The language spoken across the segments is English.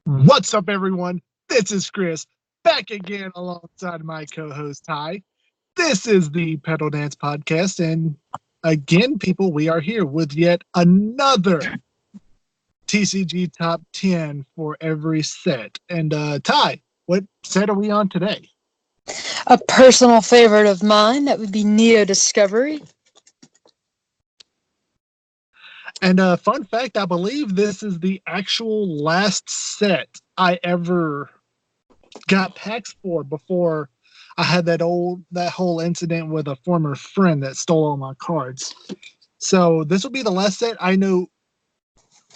What's up, everyone? This is Chris, back again alongside my co-host Ty. This is the Pedal Dance Podcast, and again, people, we are here with yet another TCG Top 10 for every set. And Ty, what set are we on today? A personal favorite of mine, that would be Neo Discovery. And fun fact, I believe this is the actual last set I ever got packs for before I had that whole incident with a former friend that stole all my cards. So this will be the last set I know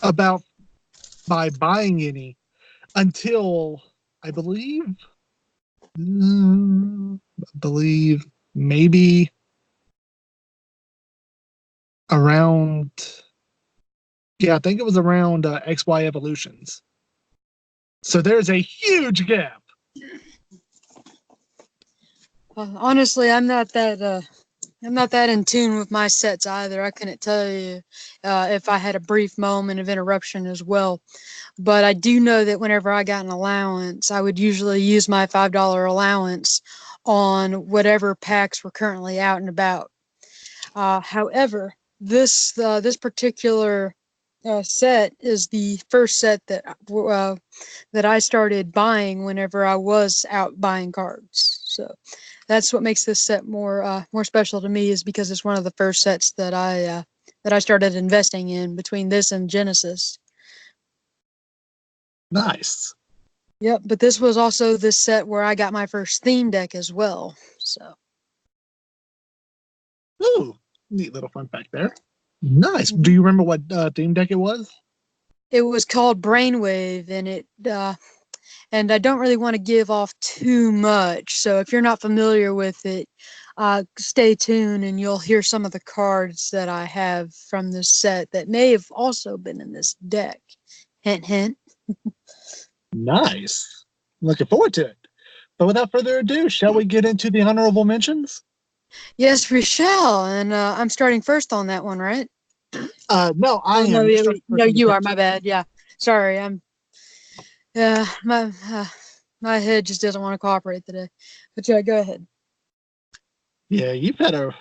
about by buying any until I believe maybe around I think it was around XY Evolutions. So there's a huge gap. Honestly, I'm not that in tune with my sets either. I couldn't tell you if I had a brief moment of interruption as well. But I do know that whenever I got an allowance, I would usually use my $5 allowance on whatever packs were currently out and about. However, this particular set is the first set that I started buying whenever I was out buying cards. So that's what makes this set more special to me, is because it's one of the first sets that I started investing in between this and Genesis. Nice. Yep, but this was also this set where I got my first theme deck as well. So. Ooh, neat little fun fact there. Nice. Do you remember what theme deck it was? It was called Brainwave, and I don't really want to give off too much. So if you're not familiar with it, stay tuned and you'll hear some of the cards that I have from this set that may have also been in this deck. Hint, hint. Nice. Looking forward to it. But without further ado, shall we get into the honorable mentions? Yes, we shall. And I'm starting first on that one, right? No, I am. No, you are. My bad. Yeah. Sorry. My head just doesn't want to cooperate today. But yeah, go ahead. Yeah, you've had a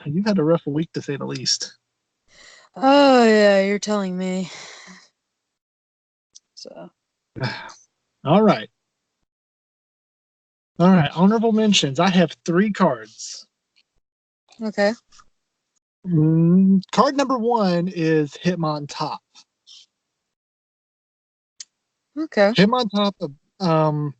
rough week, to say the least. Oh yeah, you're telling me. So. All right. Honorable mentions. I have 3 cards. Okay. Card number 1 is Hitmontop. Okay. Hitmontop,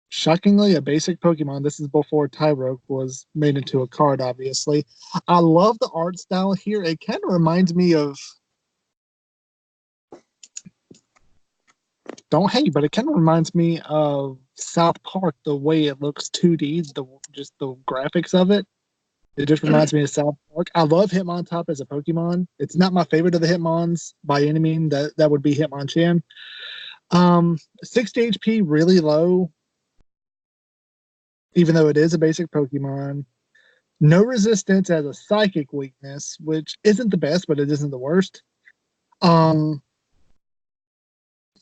shockingly, a basic Pokemon. This is before Tyrogue was made into a card, obviously. I love the art style here. It kind of reminds me of... Don't hate, but it kind of reminds me of South Park, the way it looks 2D, just the graphics of it. It just reminds me of South Park. I love Hitmontop as a Pokemon. It's not my favorite of the Hitmons by any means. That would be Hitmonchan. 60 HP, really low, even though it is a basic Pokemon. No resistance as a psychic weakness, which isn't the best, but it isn't the worst.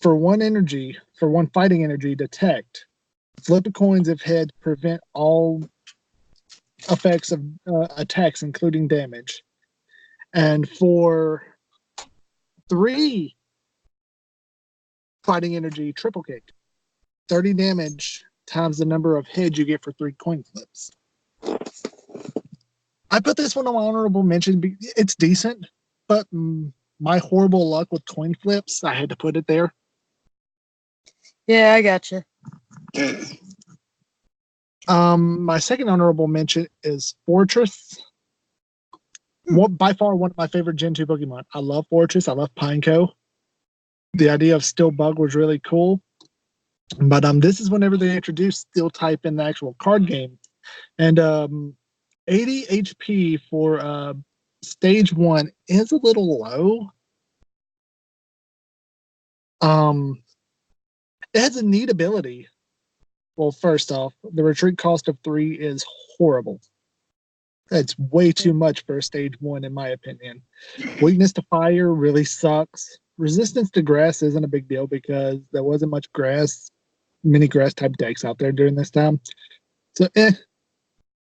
For 1 fighting energy, detect. Flip a coins if head, prevent all effects of attacks, including damage. And for 3 fighting energy, triple kick. 30 damage times the number of heads you get for 3 coin flips. I put this one on honorable mention. It's decent, but my horrible luck with coin flips, I had to put it there. Yeah, I gotcha. My second honorable mention is Fortress. By far one of my favorite Gen 2 Pokemon. I love Fortress. I love Pineco. The idea of Steel Bug was really cool. But this is whenever they introduced Steel type in the actual card game. And 80 HP for stage 1 is a little low. It has a neat ability. Well, first off, the retreat cost of 3 is horrible. That's way too much for a stage 1, in my opinion. Weakness to fire really sucks. resistance to grass isn't a big deal because there wasn't much many grass type decks out there during this time. So,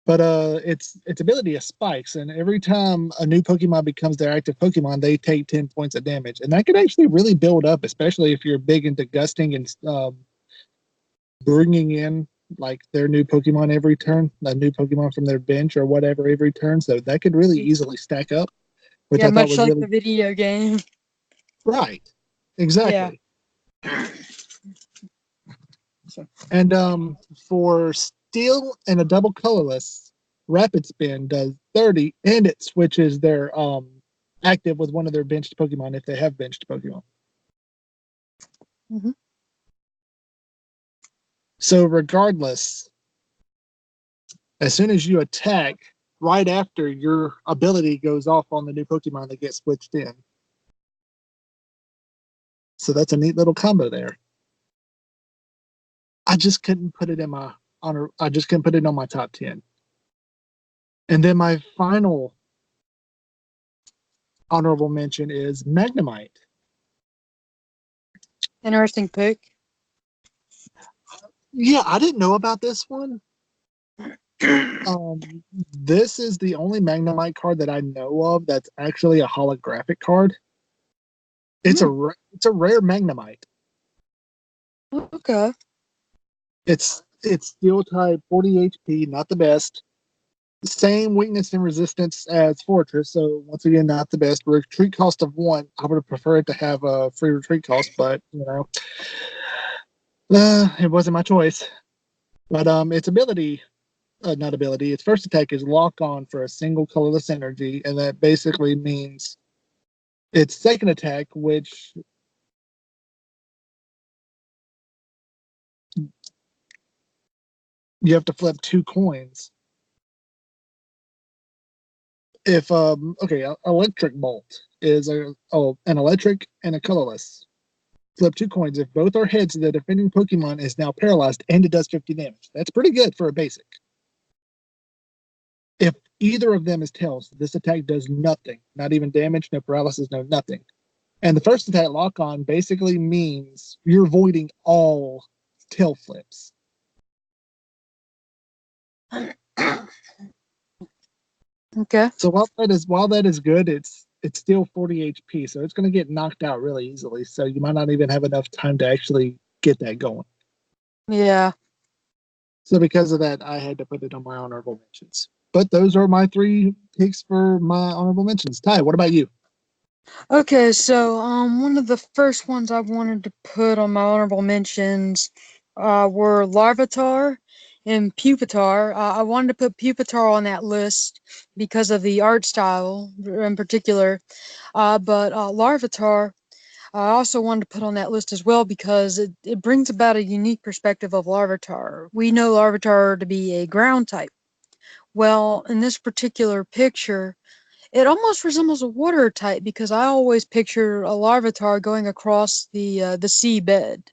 But its ability is spikes, and every time a new Pokemon becomes their active Pokemon, they take 10 points of damage, and that can actually really build up, especially if you're big into gusting and bringing in like their new Pokemon every turn, a new Pokemon from their bench or whatever every turn. So that could really easily stack up, which Yeah, I thought much was like really the video game. right. Yeah. Exactly. And for steel and a double colorless, Rapid Spin does 30, and it switches their active with one of their benched Pokemon if they have benched Pokemon. Mm-hmm. So regardless, as soon as you attack, right after your ability goes off on the new Pokemon that gets switched in. So that's a neat little combo there. I just couldn't put it in my honor. I just couldn't put it on my top 10. And then my final honorable mention is Magnemite. Interesting pick. Yeah, I didn't know about this one. This is the only Magnemite card that I know of that's actually a holographic card. It's a rare Magnemite. Okay. It's steel type, 40 HP, not the best. Same weakness and resistance as Fortress, so once again, not the best. Retreat cost of 1. I would have preferred to have a free retreat cost, but it wasn't my choice. But its ability, not ability, its first attack is lock on for a single colorless energy, and that basically means its second attack, which you have to flip 2 coins. If electric bolt is an electric and a colorless. Flip 2 coins. If both are heads, the defending Pokemon is now paralyzed and it does 50 damage. That's pretty good for a basic. If either of them is tails, this attack does nothing. Not even damage, no paralysis, no nothing. And the first attack lock on basically means you're avoiding all tail flips. Okay. So while that is good, it's still 40 HP, so it's going to get knocked out really easily. So you might not even have enough time to actually get that going. Yeah. So because of that, I had to put it on my honorable mentions. But those are my 3 picks for my honorable mentions. Ty, what about you? Okay, so one of the first ones I wanted to put on my honorable mentions were Larvitar and Pupitar. I wanted to put Pupitar on that list because of the art style in particular. But Larvitar, I also wanted to put on that list as well because it brings about a unique perspective of Larvitar. We know Larvitar to be a ground type. Well, in this particular picture, it almost resembles a water type because I always picture a larvitar going across the seabed.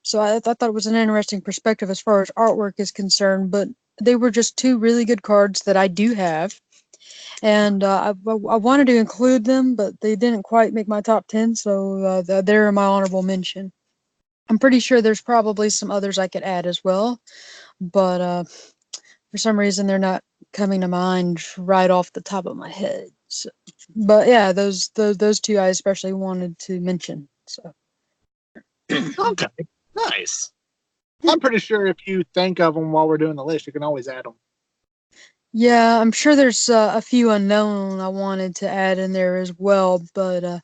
So I thought that was an interesting perspective as far as artwork is concerned. But they were just 2 really good cards that I do have, and I wanted to include them, but they didn't quite make my top 10, so they're in my honorable mention. I'm pretty sure there's probably some others I could add as well, but for some reason they're not coming to mind right off the top of my head. So, but yeah, those 2 I especially wanted to mention. So Okay, nice. I'm pretty sure if you think of them while we're doing the list, you can always add them. yeah, I'm sure there's a few unknown I wanted to add in there as well, but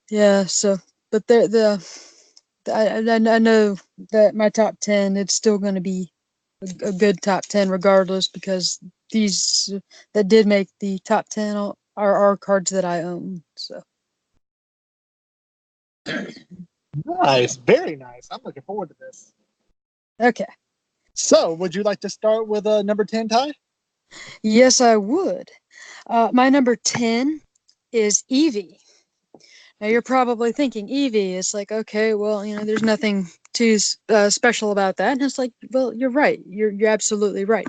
yeah. So, but I know that my top 10 it's still going to be a good top 10 regardless because these that did make the top 10 are cards that I own. So Nice, very nice. I'm looking forward to this. okay. So, would you like to start with number 10, Ty? Yes, I would. My number 10 is Eevee. Now you're probably thinking Eevee. It's like, okay, well, there's nothing too special about that. And it's like, well, you're right. You're absolutely right.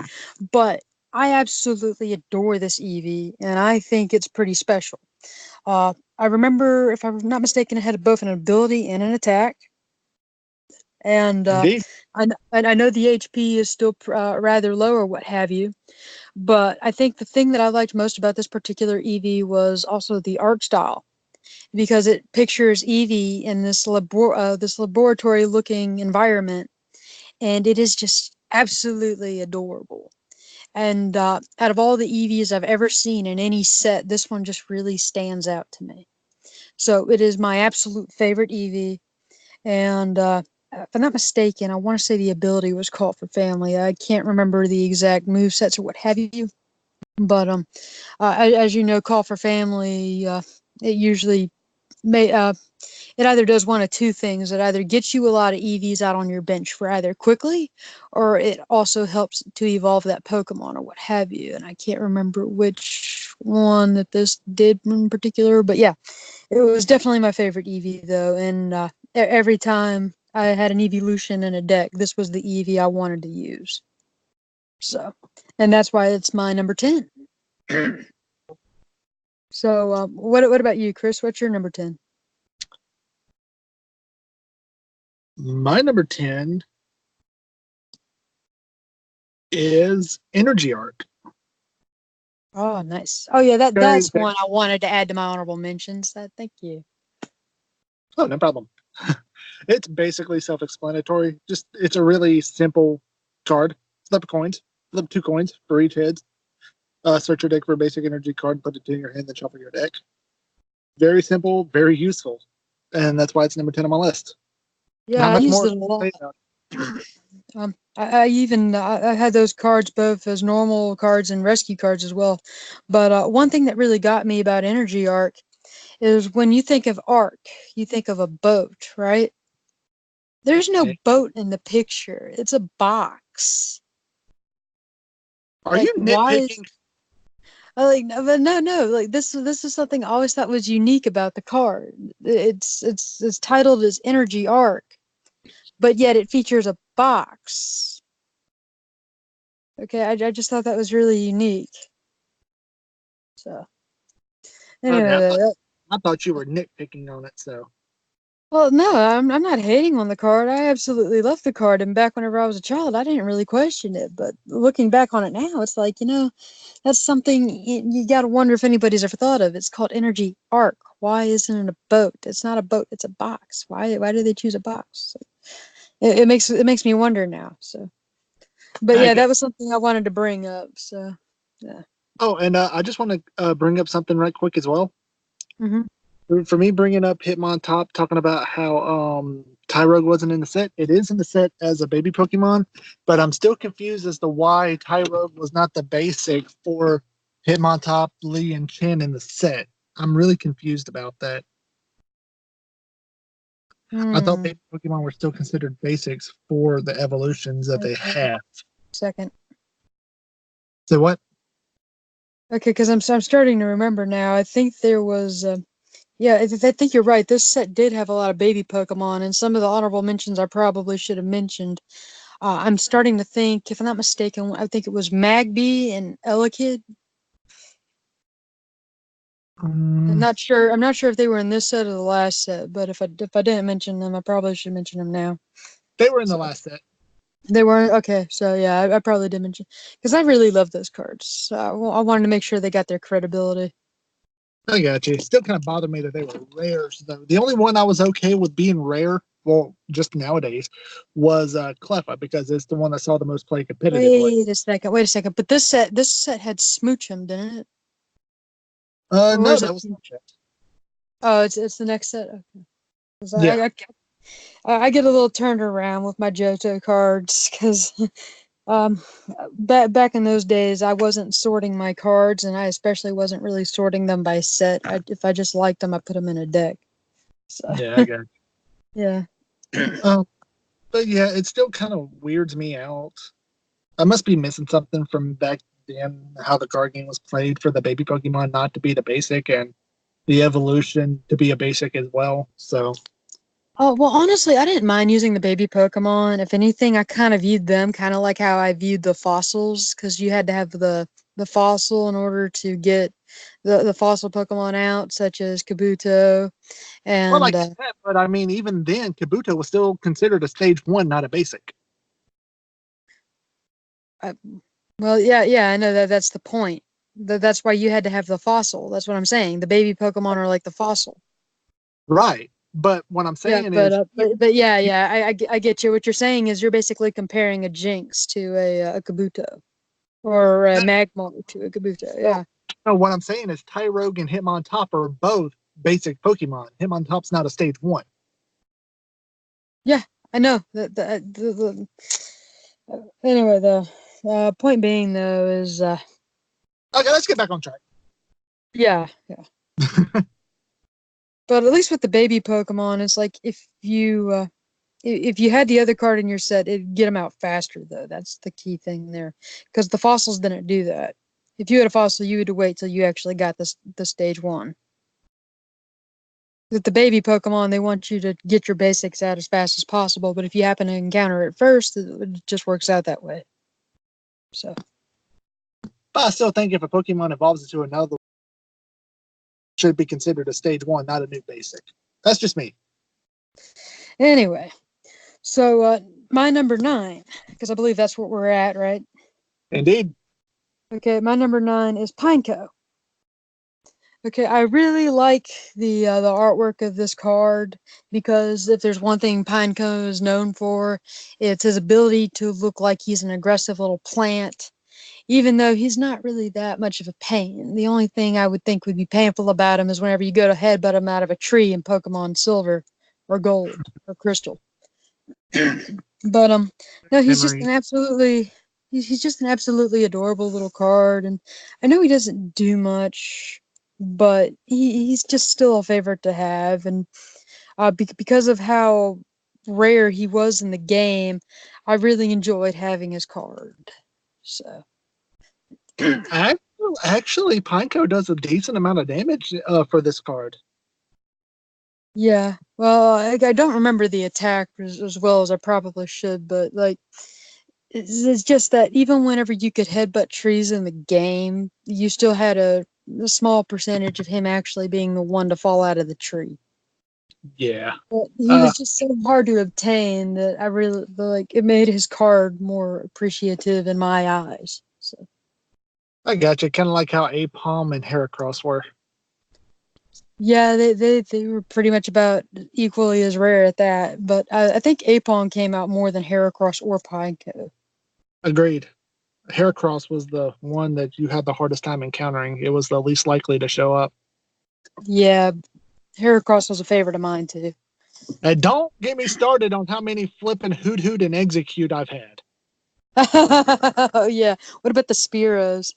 But I absolutely adore this Eevee, and I think it's pretty special. I I remember, if I'm not mistaken, it had both an ability and an attack. And Indeed. I know the HP is still rather low or what have you. But I think the thing that I liked most about this particular Eevee was also the art style, because it pictures Eevee in this laboratory-looking environment, and it is just absolutely adorable. And out of all the Eevees I've ever seen in any set, this one just really stands out to me. So it is my absolute favorite Eevee. And if I'm not mistaken, I want to say the ability was Call for Family. I can't remember the exact move sets or what have you. But as you know, Call for Family, it usually it either does one of two things. It either gets you a lot of EVs out on your bench for either quickly, or it also helps to evolve that Pokemon or what have you. And I can't remember which one that this did in particular, but yeah, it was definitely my favorite Eevee though. And every time I had an evolution in a deck, this was the Eevee I wanted to use. So, and that's why it's my number 10. So, what about you, Chris? What's your number 10? My number 10 is Energy Arc. Oh, nice. Oh, yeah, that's Very- one I wanted to add to my honorable mentions. Thank you. Oh, no problem. It's basically self-explanatory. Just it's a really simple card. Flip coins. Flip 2 coins for each head. Search your deck for a basic energy card, put it in your hand, then shuffle your deck. Very simple, very useful, and that's why it's number 10 on my list. Yeah, I used it a lot. I had those cards both as normal cards and rescue cards as well. But one thing that really got me about Energy Arc is when you think of Arc, you think of a boat, right? There's no boat in the picture. It's a box. Are you nitpicking? No. Like this is something I always thought was unique about the card. It's titled as Energy Arc, but yet it features a box. Okay, I just thought that was really unique. So anyway, I thought you were nitpicking on it. So well, no, I'm not hating on the card. I absolutely love the card, and back whenever I was a child, I didn't really question it. But looking back on it now, it's like, that's something you got to wonder if anybody's ever thought of. It's called Energy Arc. Why isn't it a boat? It's not a boat. It's a box. Why do they choose a box? It makes me wonder now. So, but yeah, that was something I wanted to bring up. So, yeah. Oh, and I just want to bring up something right quick as well. Mm-hmm. For me, bringing up Hitmontop, talking about how Tyrogue wasn't in the set. It is in the set as a baby Pokemon, but I'm still confused as to why Tyrogue was not the basic for Hitmontop, Lee, and Chen in the set. I'm really confused about that. I thought baby Pokemon were still considered basics for the evolutions that they have. Second. So what? Okay, because I'm starting to remember now. I think there was. Yeah, I think you're right. This set did have a lot of baby Pokemon, and some of the honorable mentions I probably should have mentioned. I'm starting to think, if I'm not mistaken, I think it was Magby and Elekid. I'm not sure if they were in this set or the last set, but if I didn't mention them, I probably should mention them now. They were in the last set. They weren't? Okay, so yeah, I probably did mention, because I really love those cards. So I wanted to make sure they got their credibility. I got you. It still kind of bothered me that they were rares, though. The only one I was okay with being rare, well, just nowadays, was Cleffa, because it's the one that saw the most play competitively. Wait a second. But this set had Smoochum, didn't it? No, that was not it. Oh, it's the next set. Okay. Yeah. I get a little turned around with my Johto cards because back in those days I wasn't sorting my cards, and I especially wasn't really sorting them by set. If I just liked them, I put them in a deck. So. Yeah, I got it. Yeah. But yeah, it still kind of weirds me out. I must be missing something from back then, how the card game was played for the baby Pokemon not to be the basic and the evolution to be a basic as well. So. Oh, well, honestly, I didn't mind using the baby Pokemon. If anything, I kind of viewed them kind of like how I viewed the fossils, because you had to have the fossil in order to get the fossil Pokemon out, such as Kabuto Well, like and I said, but I mean, even then, Kabuto was still considered a stage 1, not a basic. well, yeah, I know that's the point. That's why you had to have the fossil. That's what I'm saying. The baby Pokemon are like the fossil. Right. But what I'm Yeah, saying is, but yeah, I get you. What you're saying is you're basically comparing a Jinx to a Kabuto, or a Magmar to a Kabuto. Yeah, no, what I'm saying is Tyrogue and Hitmontop are both basic Pokemon. Hitmontop's not a stage 1. yeah, I know. Anyway, the point being though is Okay, let's get back on track. yeah. But at least with the baby Pokemon, it's like if you had the other card in your set, it'd get them out faster though. That's the key thing there, because the fossils didn't do that. If you had a fossil, you had to wait till you actually got the stage 1. With the baby Pokemon, they want you to get your basics out as fast as possible. But if you happen to encounter it first, it just works out that way. So. But I still think if a Pokemon evolves into another, it should be considered a stage 1, not a new basic. That's just me. Anyway, so my number 9, because I believe that's what we're at, right? Indeed. Okay, my number 9 is Pineco. Okay, I really like the artwork of this card, because if there's one thing Pineco is known for, it's his ability to look like he's an aggressive little plant, even though he's not really that much of a pain. The only thing I would think would be painful about him is whenever you go to headbutt him out of a tree in Pokemon Silver or Gold or Crystal. But no, he's just Henry. an absolutely he's just an absolutely adorable little card, and I know he doesn't do much, but he's just still a favorite to have, and because of how rare he was in the game, I really enjoyed having his card. So Actually, Pineco does a decent amount of damage for this card. yeah, well, I don't remember the attack as well as I probably should, but like it's just that even whenever you could headbutt trees in the game, you still had a small percentage of him actually being the one to fall out of the tree. Yeah. But he was just so hard to obtain that I really like it made his card more appreciative in my eyes. So I gotcha. Kind of like how Apom and Heracross were. yeah, they were pretty much about equally as rare at that. But I think Apon came out more than Heracross or Pineco. Agreed. Heracross was the one that you had the hardest time encountering. It was the least likely to show up. Yeah, Heracross was a favorite of mine too. And don't get me started on how many flipping hoot and execute I've had. Oh yeah. What about the Spearows?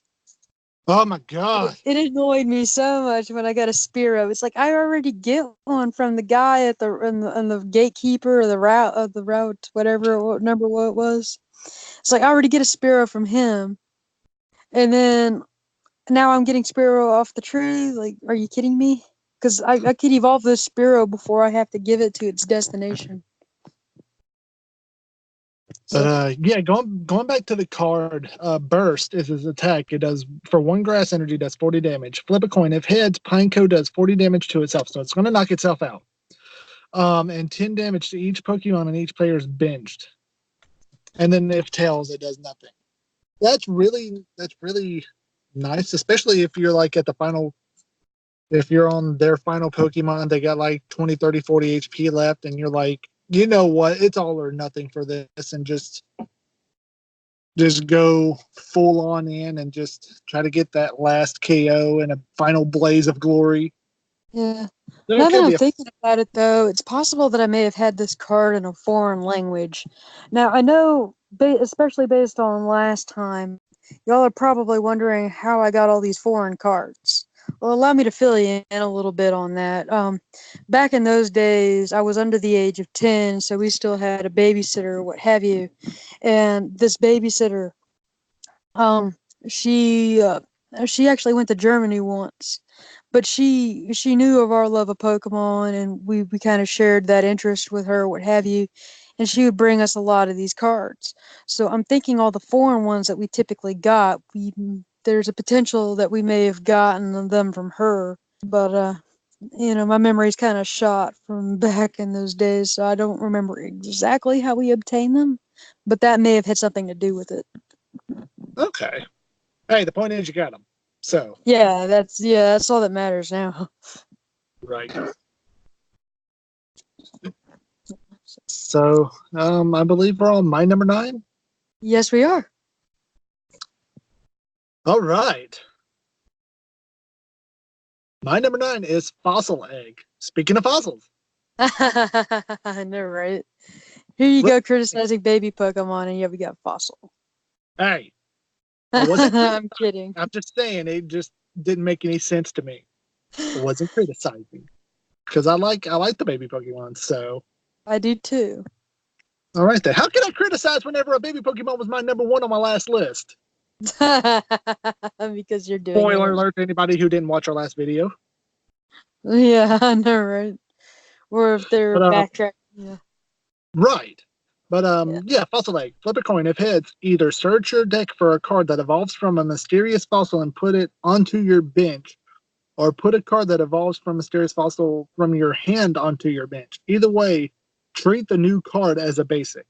Oh my god. It annoyed me so much when I got a Spearow. It's like I already get one from the guy at the gatekeeper or the route whatever what number what it was. It's like I already get a Spearow from him, and then now I'm getting Spearow off the tree. Like, are you kidding me? Because I could evolve this Spearow before I have to give it to its destination. But yeah, going back to the card, Burst is his attack. It does for 1 grass energy, does 40 damage. Flip a coin. If heads, Pineco does 40 damage to itself, so it's going to knock itself out. And 10 damage to each Pokemon and each player is binged. And then if tails, it does nothing. That's really nice, especially if you're like at the final. If you're on their final Pokemon, they got like 20, 30, 40 HP left, and you're like, you know what? It's all or nothing for this, and just go full on in and just try to get that last KO and a final blaze of glory. Yeah. Then Now it that could I'm be thinking about it, though, it's possible that I may have had this card in a foreign language. Now, I know, especially based on last time, y'all are probably wondering how I got all these foreign cards. Well, allow me to fill you in a little bit on that. Back in those days, I was under the age of 10, so we still had a babysitter or what have you. And this babysitter, um, she actually went to Germany once, but she knew of our love of Pokemon, and we kind of shared that interest with her, what have you, and she would bring us a lot of these cards. So I'm thinking all the foreign ones that we typically got, we there's a potential that we may have gotten them from her, but my memory's kind of shot from back in those days, so I don't remember exactly how we obtained them, but that may have had something to do with it. Okay. Hey, the point is you got them. So. Yeah, that's all that matters now. Right. So, I believe we're on my number 9. Yes, we are. All right. My number 9 is Fossil Egg. Speaking of fossils. I know, right? Here you go criticizing baby Pokemon, and we got Fossil. Hey. I wasn't I'm kidding. I'm just saying, it just didn't make any sense to me. I wasn't criticizing. Because I like the baby Pokemon, so. I do too. All right then. How can I criticize whenever a baby Pokemon was my number 1 on my last list? Because you're doing Spoiler it. alert to anybody who didn't watch our last video. Yeah, I know, right? Or if they're backtracking. Yeah. Right. But yeah, Fossil Egg. Flip a coin. If heads, either search your deck for a card that evolves from a mysterious fossil and put it onto your bench, or put a card that evolves from a mysterious fossil from your hand onto your bench. Either way, treat the new card as a basic.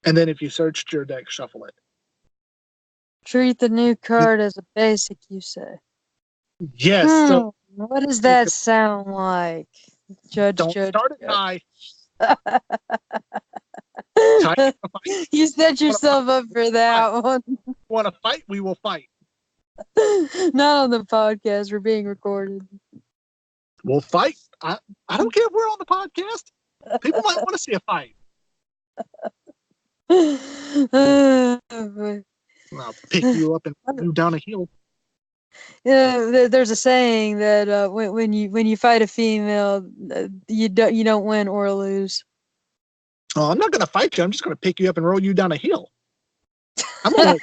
And then if you searched your deck, shuffle it. Treat the new card as a basic, you say? Yes. So what does that sound like? Judge. Start it high. You set yourself up for that one. Want to fight? We will fight. Not on the podcast. We're being recorded. We'll fight. I don't care if we're on the podcast. People might want to see a fight. I'll pick you up and you down a hill. Yeah, there's a saying that when you fight a female, you don't win or lose. Oh, I'm not going to fight you. I'm just going to pick you up and roll you down a hill. I'm a little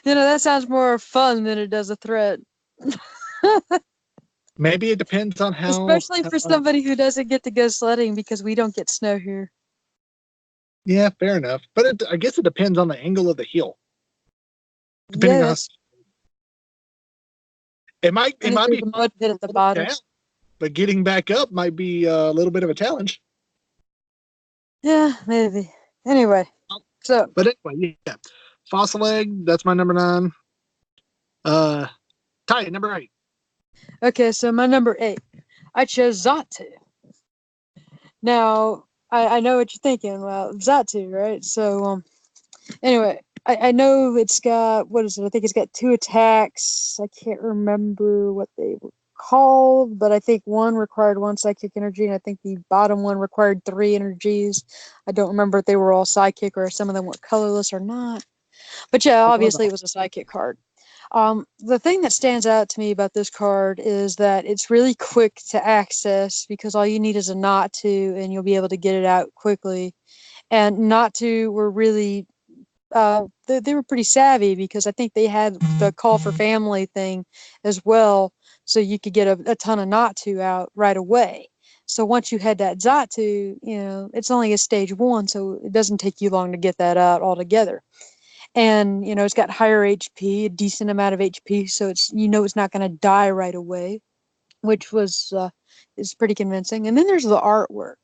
that sounds more fun than it does a threat. Maybe it depends on how. Especially for somebody who doesn't get to go sledding because we don't get snow here. Yeah, fair enough. But I guess it depends on the angle of the hill. Depending on. It might be the mud pit at the bottom. Down, but getting back up might be a little bit of a challenge. Yeah, maybe. Anyway, But anyway, yeah. Fossil Egg, that's my number 9. Ty, number 8. Okay, so my number 8. I chose Xatu. Now, I know what you're thinking. Well, Xatu, right? So, anyway, I know it's got, what is it? I think it's got 2 attacks. I can't remember what they were called, but I think one required 1 psychic energy, and I think the bottom one required 3 energies. I don't remember if they were all psychic or if some of them were colorless or not. But yeah, obviously it was a psychic card. The thing that stands out to me about this card is that it's really quick to access because all you need is a Natu and you'll be able to get it out quickly. And Natu were really, they were pretty savvy because I think they had the call for family thing as well. So you could get a ton of Natu out right away. So once you had that Xatu, it's only a stage 1, so it doesn't take you long to get that out altogether. And, it's got higher HP, a decent amount of HP, so it's not going to die right away, which is pretty convincing. And then there's the artwork.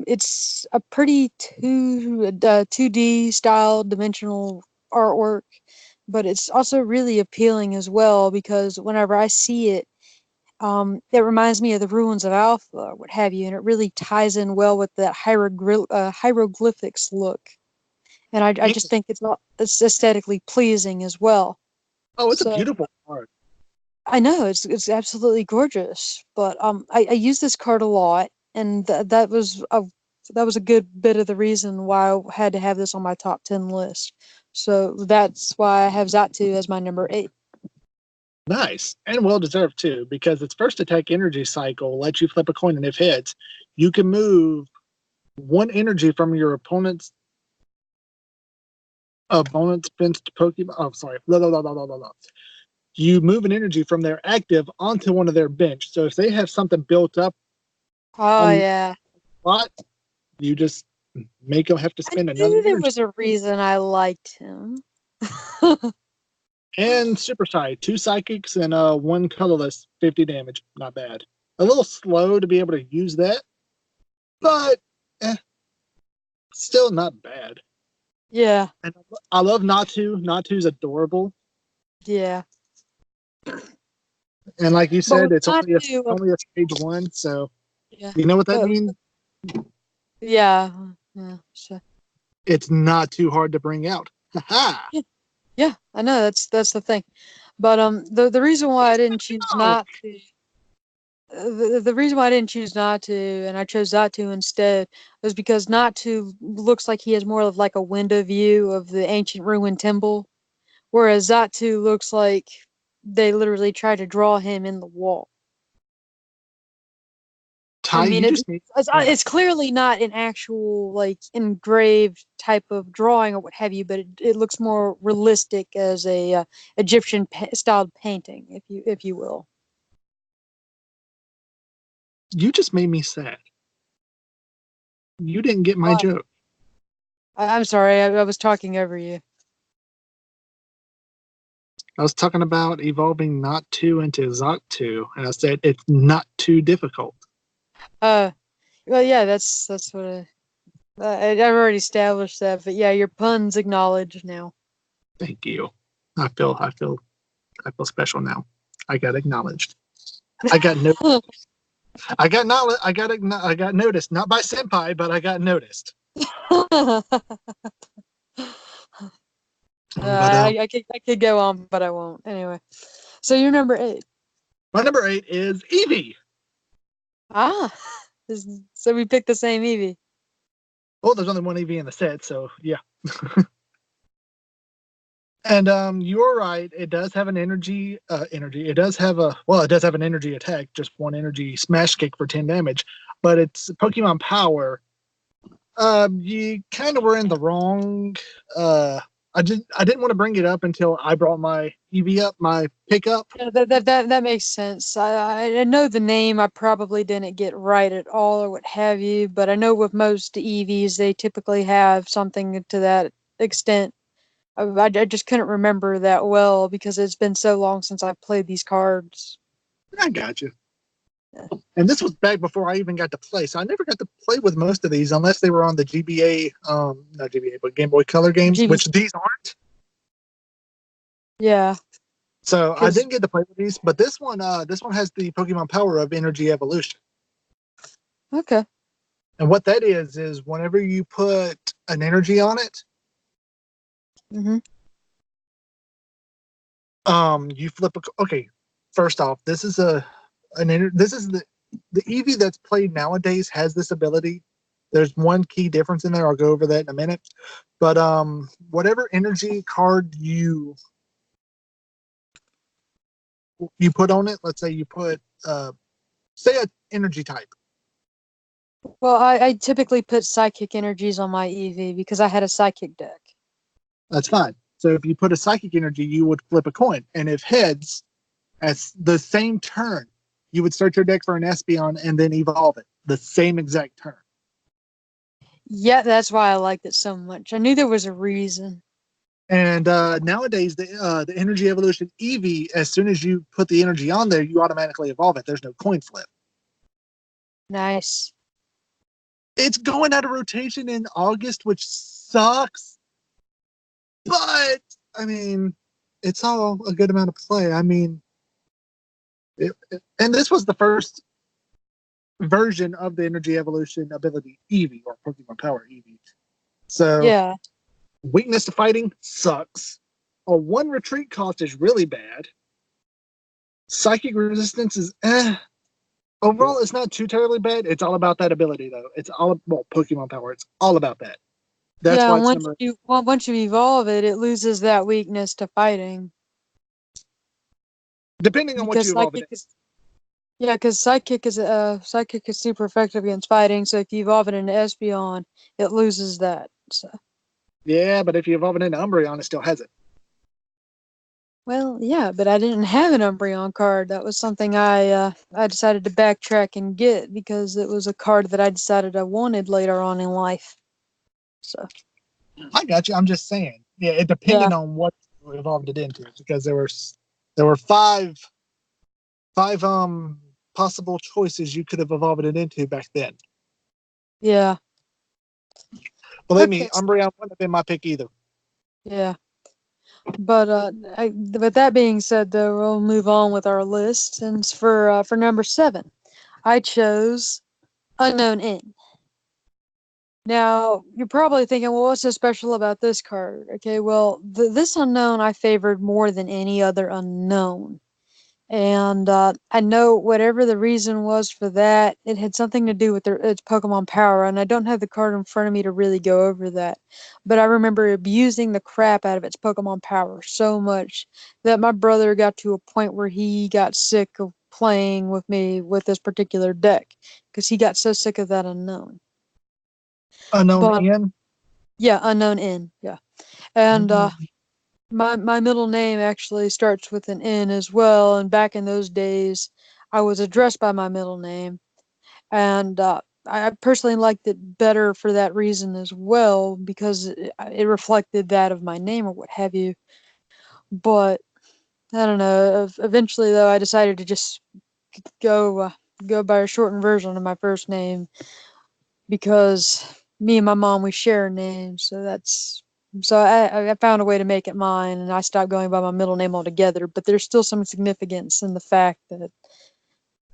It's a pretty 2D style dimensional artwork, but it's also really appealing as well because whenever I see it, it reminds me of the ruins of Alpha, or what have you, and it really ties in well with that hieroglyphics look. And I just think it's aesthetically pleasing as well. Oh, it's a beautiful card. I know it's absolutely gorgeous, but I use this card a lot, and that was a good bit of the reason why I had to have this on my top 10 list. So that's why I have Xatu as my number 8. Nice, and well deserved too, because its first attack energy cycle lets you flip a coin, and if heads, you can move 1 energy from your opponent's bench Pokemon. Oh, sorry. You move an energy from their active onto one of their bench. So if they have something built up, yeah, spot, you just make him have to I spend another knew there energy. was a reason I liked him. And Super Psy, 2 psychics and 1 colorless, 50 damage. Not bad. A little slow to be able to use that, but still not bad. Yeah, And I love Natu. Natu's adorable. yeah. And like you But said, with it's only Natu, only a stage 1, so yeah. you know what that But means? yeah, yeah, sure. It's not too hard to bring out. Ha Yeah, I know that's the thing. But the reason why I didn't choose Oh, not to the reason why I didn't choose not to and I chose not to instead was because not to looks like he has more of like a window view of the ancient ruined temple, whereas Zatu looks like they literally tried to draw him in the wall. I Ty, mean, you just need it's clearly not an actual like engraved type of drawing or what have you, but it looks more realistic as a Egyptian styled painting, if you will. you just made me sad. You didn't get my Why? joke. I'm sorry, I was talking over you. I was talking about evolving Natu into Zoctu, and I said it's not too difficult. Well, yeah, that's what I've already established that, but yeah, your pun's acknowledged now. Thank you. I feel special now. I got acknowledged. I got no. I got noticed, not by senpai, but I got noticed. I could go on, but I won't. Anyway, so you're number 8. My number 8 is Eevee. Ah, so we picked the same Eevee. Oh, there's only one Eevee in the set, so yeah. And you're right. It does have an energy. It does have an energy attack, just 1 energy smash kick for 10 damage. But it's Pokemon Power. You kind of were in the wrong. I didn't want to bring it up until I brought my Eevee up, my pickup. Yeah, that makes sense. I know the name. I probably didn't get right at all or what have you, but I know with most Eevees they typically have something to that extent. I just couldn't remember that well because it's been so long since I played these cards. I got you. And this was back before I even got to play, so I never got to play with most of these unless they were on the GBA, not GBA, but Game Boy Color games, which these aren't. Yeah. So I didn't get to play with these, but this one has the Pokemon Power of Energy Evolution. Okay. And what that is whenever you put an energy on it, you flip. Okay, first off, this is the Eevee that's played nowadays has this ability. There's one key difference in there. I'll go over that in a minute. But whatever energy card you put on it, let's say you put say an energy type. Well, I typically put psychic energies on my Eevee because I had a psychic deck. That's fine. So if you put a psychic energy, you would flip a coin, and if heads, at the same turn, you would search your deck for an Espeon and then evolve it the same exact turn. Yeah, that's why I liked it so much. I knew there was a reason. And nowadays, the Energy Evolution Eevee, as soon as you put the energy on there, you automatically evolve it. There's no coin flip. Nice. It's going out of rotation in August, which sucks. But, I mean, it's all a good amount of play. I mean, and this was the first version of the Energy Evolution ability Eevee, or Pokemon Power Eevee. So, yeah. Weakness to fighting sucks. A 1 retreat cost is really bad. Psychic resistance is overall, it's not too terribly bad. It's all about that ability, though. It's all Pokemon Power. It's all about that. That's why it's once you evolve it, it loses that weakness to fighting. Depending on what you evolve it in. Yeah, because psychic is super effective against fighting. So if you evolve it into Espeon, it loses that. So. Yeah, but if you evolve it into Umbreon, it still has it. Well, yeah, but I didn't have an Umbreon card. That was something I decided to backtrack and get because it was a card that I decided I wanted later on in life. So I got you. I'm just saying. Yeah, it depended on what you evolved it into, because there were five possible choices you could have evolved it into back then. yeah. Believe Okay. me, Umbreon wouldn't have been my pick either. Yeah. But with that being said, though, we'll move on with our list. And for number 7, I chose Unknown N. Now, you're probably thinking, well, what's so special about this card? Okay, well, this unknown I favored more than any other unknown. And I know whatever the reason was for that, it had something to do with its Pokemon power. And I don't have the card in front of me to really go over that. But I remember abusing the crap out of its Pokemon power so much that my brother got to a point where he got sick of playing with me with this particular deck because he got so sick of that unknown. Unknown But N. yeah, unknown N. Yeah. And Mm. my middle name actually starts with an N as well. And back in those days, I was addressed by my middle name. And I personally liked it better for that reason as well, because it reflected that of my name or what have you. But I don't know. Eventually, though, I decided to just go by a shortened version of my first name because me and my mom, we share a name. So I found a way to make it mine, and I stopped going by my middle name altogether. But there's still some significance in the fact that,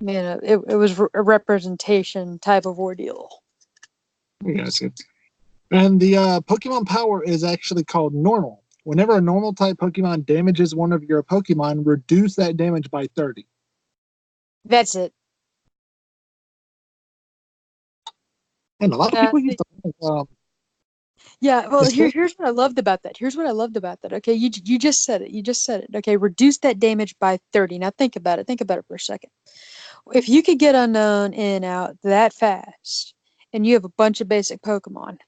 it was a representation type of ordeal. Yes. And the Pokemon power is actually called normal. Whenever a normal type Pokemon damages one of your Pokemon, reduce that damage by 30. That's it. And a lot of Yeah. people use Yeah, well, the here's what I loved about that. Here's what I loved about that. Okay, you just said it. You just said it. Okay, reduce that damage by 30. Now think about it. Think about it for a second. If you could get unknown in and out that fast, and you have a bunch of basic Pokemon,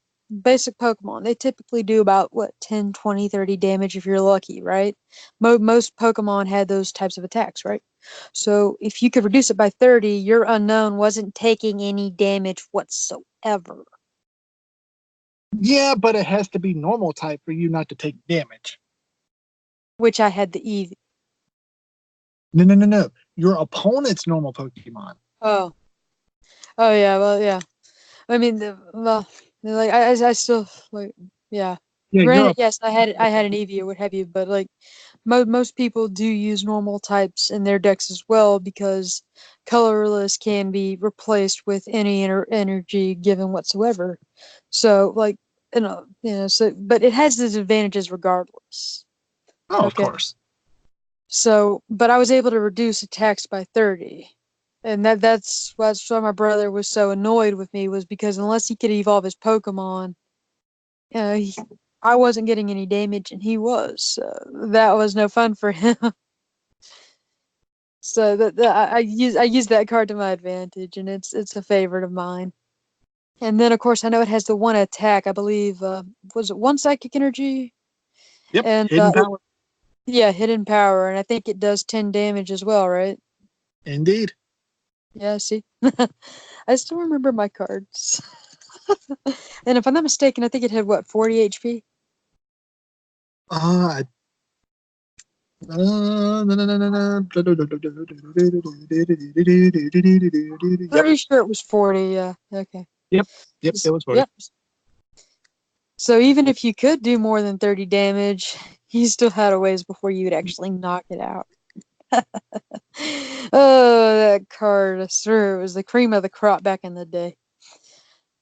they typically do about what 10, 20, 30 damage if you're lucky, right? Most Pokemon had those types of attacks, right? So if you could reduce it by 30, your unknown wasn't taking any damage whatsoever. Yeah, but it has to be normal type for you not to take damage. Which I had the Eevee. No. Your opponent's normal Pokemon. Oh, oh yeah. Well, yeah. I mean, like I still like, yeah. Yeah, Granted, yes, I had an Eevee or what have you, but like most people do use normal types in their decks as well because colorless can be replaced with any energy given whatsoever. So like, so but it has its advantages regardless. Oh, of Okay. course. So, but I was able to reduce attacks by 30. And that's why my brother was so annoyed with me, was because unless he could evolve his Pokemon, uh, he, I wasn't getting any damage and he was. So that was no fun for him. So I use that card to my advantage, and it's a favorite of mine. And then of course I know it has the one attack. I believe was it one psychic energy? Yep, And hidden power. yeah, hidden power, and I think it does 10 damage as well, right? Indeed. Yeah, see, I still remember my cards. And if I'm not mistaken, I think it had what 40 HP. Uh, Yep, Pretty sure it was 40. Yeah. Okay. yep, it was 40. Yep. So even if you could do more than 30 damage, you still had a ways before you would actually knock it out. Oh, that card! I swear it was the cream of the crop back in the day.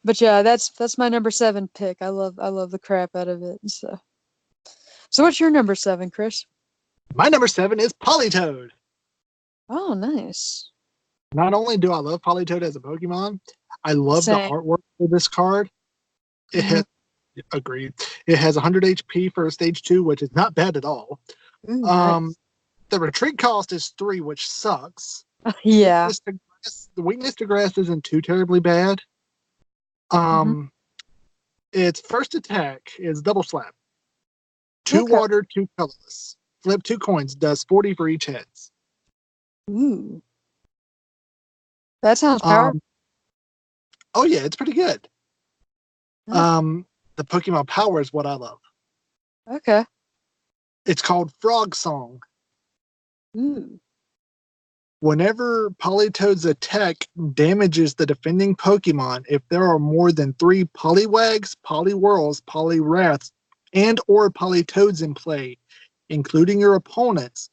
But yeah, that's my number 7 pick. I love the crap out of it. So what's your number 7, Chris? My number 7 is Politoed. Oh, nice. Not only do I love Politoed as a Pokemon, I love the Same. artwork for this card. It Mhm. has agreed. It has 100 HP for a stage 2, which is not bad at all. Ooh, nice. The retreat cost is 3, which sucks. Yeah. The weakness to grass isn't too terribly bad. Mhm. Its first attack is double slap. 2 Okay. water, 2 colorless. Flip 2 coins, does 40 for each heads. Ooh, that sounds powerful. Um, oh yeah, it's pretty good. Okay. the Pokemon power is what I love. Okay. It's called Frog Song. Ooh. Whenever Politoed's attack damages the defending Pokemon, if there are more than 3 Poliwags, Poliwhirls, Poliwraths, and or Politoeds in play, including your opponents,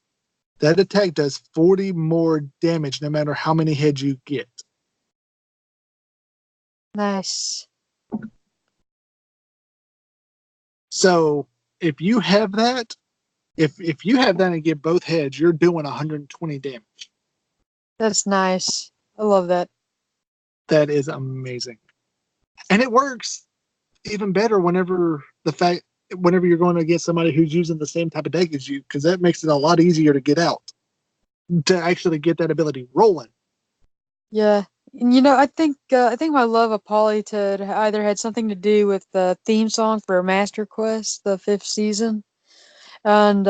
that attack does 40 more damage no matter how many heads you get. Nice. So if you have that, if you have that and get both heads, you're doing 120 damage. That's nice. I love that. That is amazing. And it works even better whenever you're going to get somebody who's using the same type of deck as you, because that makes it a lot easier to get out, to actually get that ability rolling. Yeah. And I think my love of Politoed either had something to do with the theme song for Master Quest, the 5th season, and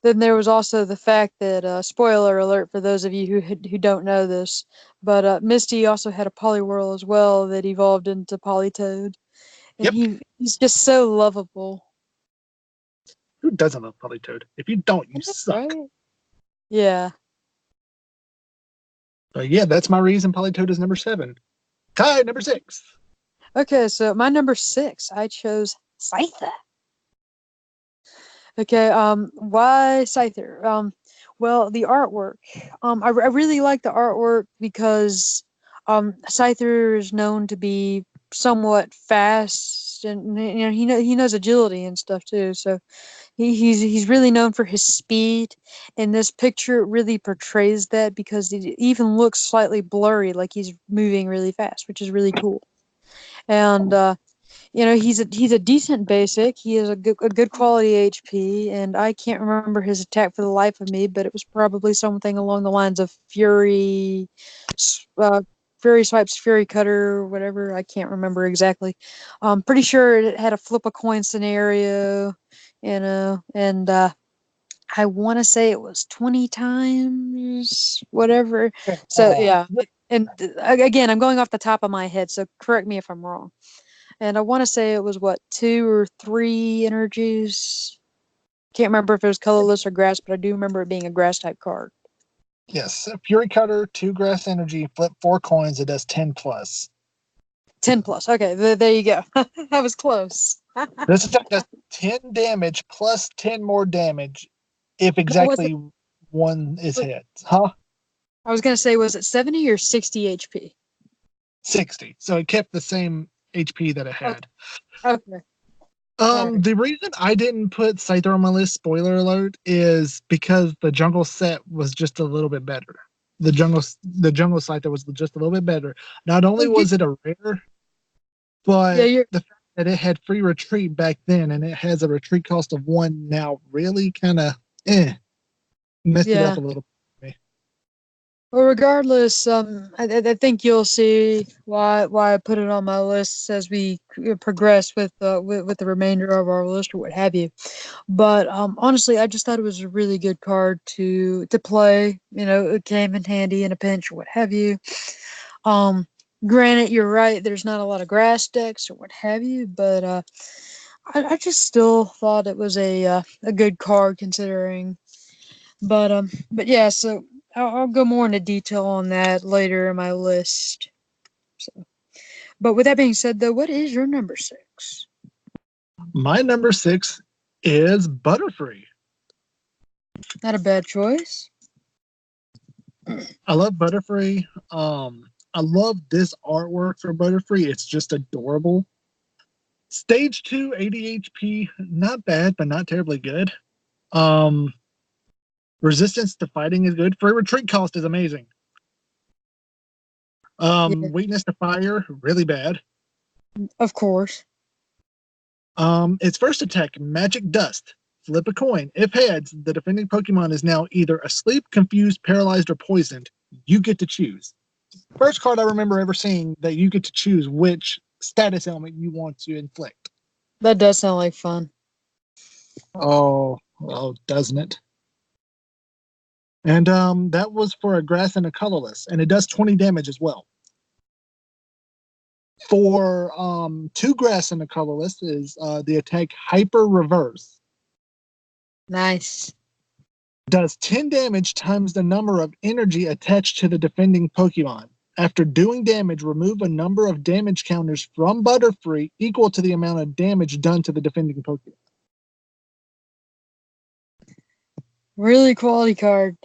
then there was also the fact that spoiler alert for those of you who don't know this, but Misty also had a Poliwhirl as well that evolved into Politoed, and Yep. he's just so lovable. Who doesn't love Politoed? If you don't, you That's suck. right. Yeah. But yeah, that's my reason Politoed is number 7. Ty, number 6. Okay, so my number 6, I chose Scyther. Okay, why Scyther? Well, the artwork. I really like the artwork because Scyther is known to be somewhat fast, and he knows agility and stuff too. So he's really known for his speed, and this picture really portrays that because it even looks slightly blurry, like he's moving really fast, which is really cool. And he's a decent basic. He has a good quality HP, and I can't remember his attack for the life of me, but it was probably something along the lines of Fury, Fury Swipes, Fury Cutter, whatever. I can't remember exactly. I'm pretty sure it had a flip a coin scenario, and I want to say it was 20 times, whatever. So yeah, and again, I'm going off the top of my head, so correct me if I'm wrong. And I want to say it was 2 or 3 energies. Can't remember if it was colorless or grass, but I do remember it being a grass type card. Yes, Fury Cutter, 2 grass energy, flip 4 coins, it does 10 plus. 10 plus. Okay, there you go. That was close. This attack does 10 damage plus 10 more damage if exactly one is hit. Huh? I was going to say, was it 70 or 60 HP? 60. So it kept the same HP that it had. Okay. Right. The reason I didn't put Scyther on my list, spoiler alert, is because the jungle set was just a little bit better. The jungle Scyther was just a little bit better. Not only was it a rare, but the fact that it had free retreat back then and it has a retreat cost of 1 now really kind of messed it up a little. Well, regardless, I think you'll see why I put it on my list as we progress with the remainder of our list or what have you. But honestly, I just thought it was a really good card to play. It came in handy in a pinch or what have you. Granted, you're right. There's not a lot of grass decks or what have you, but I just still thought it was a good card considering. But yeah, so I'll go more into detail on that later in my list. So, but with that being said, though, what is your number 6? My number 6 is Butterfree. Not a bad choice. I love Butterfree. I love this artwork for Butterfree. It's just adorable. Stage 2, 80 HP, not bad, but not terribly good. Resistance to fighting is good. Free retreat cost is amazing. Weakness to fire, really bad. Of course. Its first attack, Magic Dust. Flip a coin. If heads, the defending Pokemon is now either asleep, confused, paralyzed, or poisoned. You get to choose. First card I remember ever seeing that you get to choose which status element you want to inflict. That does sound like fun. Oh, doesn't it? And that was for a grass and a colorless, and it does 20 damage as well. For 2 grass in the colorless is the attack Hyper Reverse. Nice. Does 10 damage times the number of energy attached to the defending Pokemon. After doing damage, remove a number of damage counters from Butterfree equal to the amount of damage done to the defending Pokemon. Really quality card.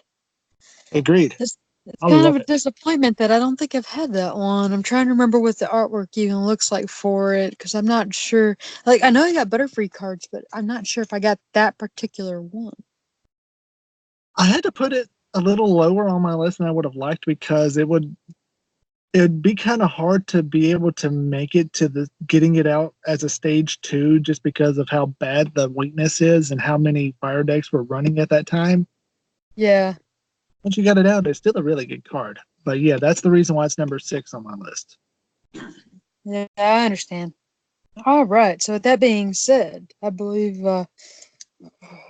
Agreed. It's I kind of love a it. disappointment that I don't think I've had that one. I'm trying to remember what the artwork even looks like for it because I'm not sure. Like, I know I got Butterfree cards, but I'm not sure if I got that particular one. I had to put it a little lower on my list than I would have liked because it'd be kind of hard to be able to make it to the getting it out as a stage 2 just because of how bad the weakness is and how many fire decks were running at that time. Yeah. Once you got it out, it's still a really good card. But yeah, that's the reason why it's number 6 on my list. Yeah, I understand. All right. So with that being said, I believe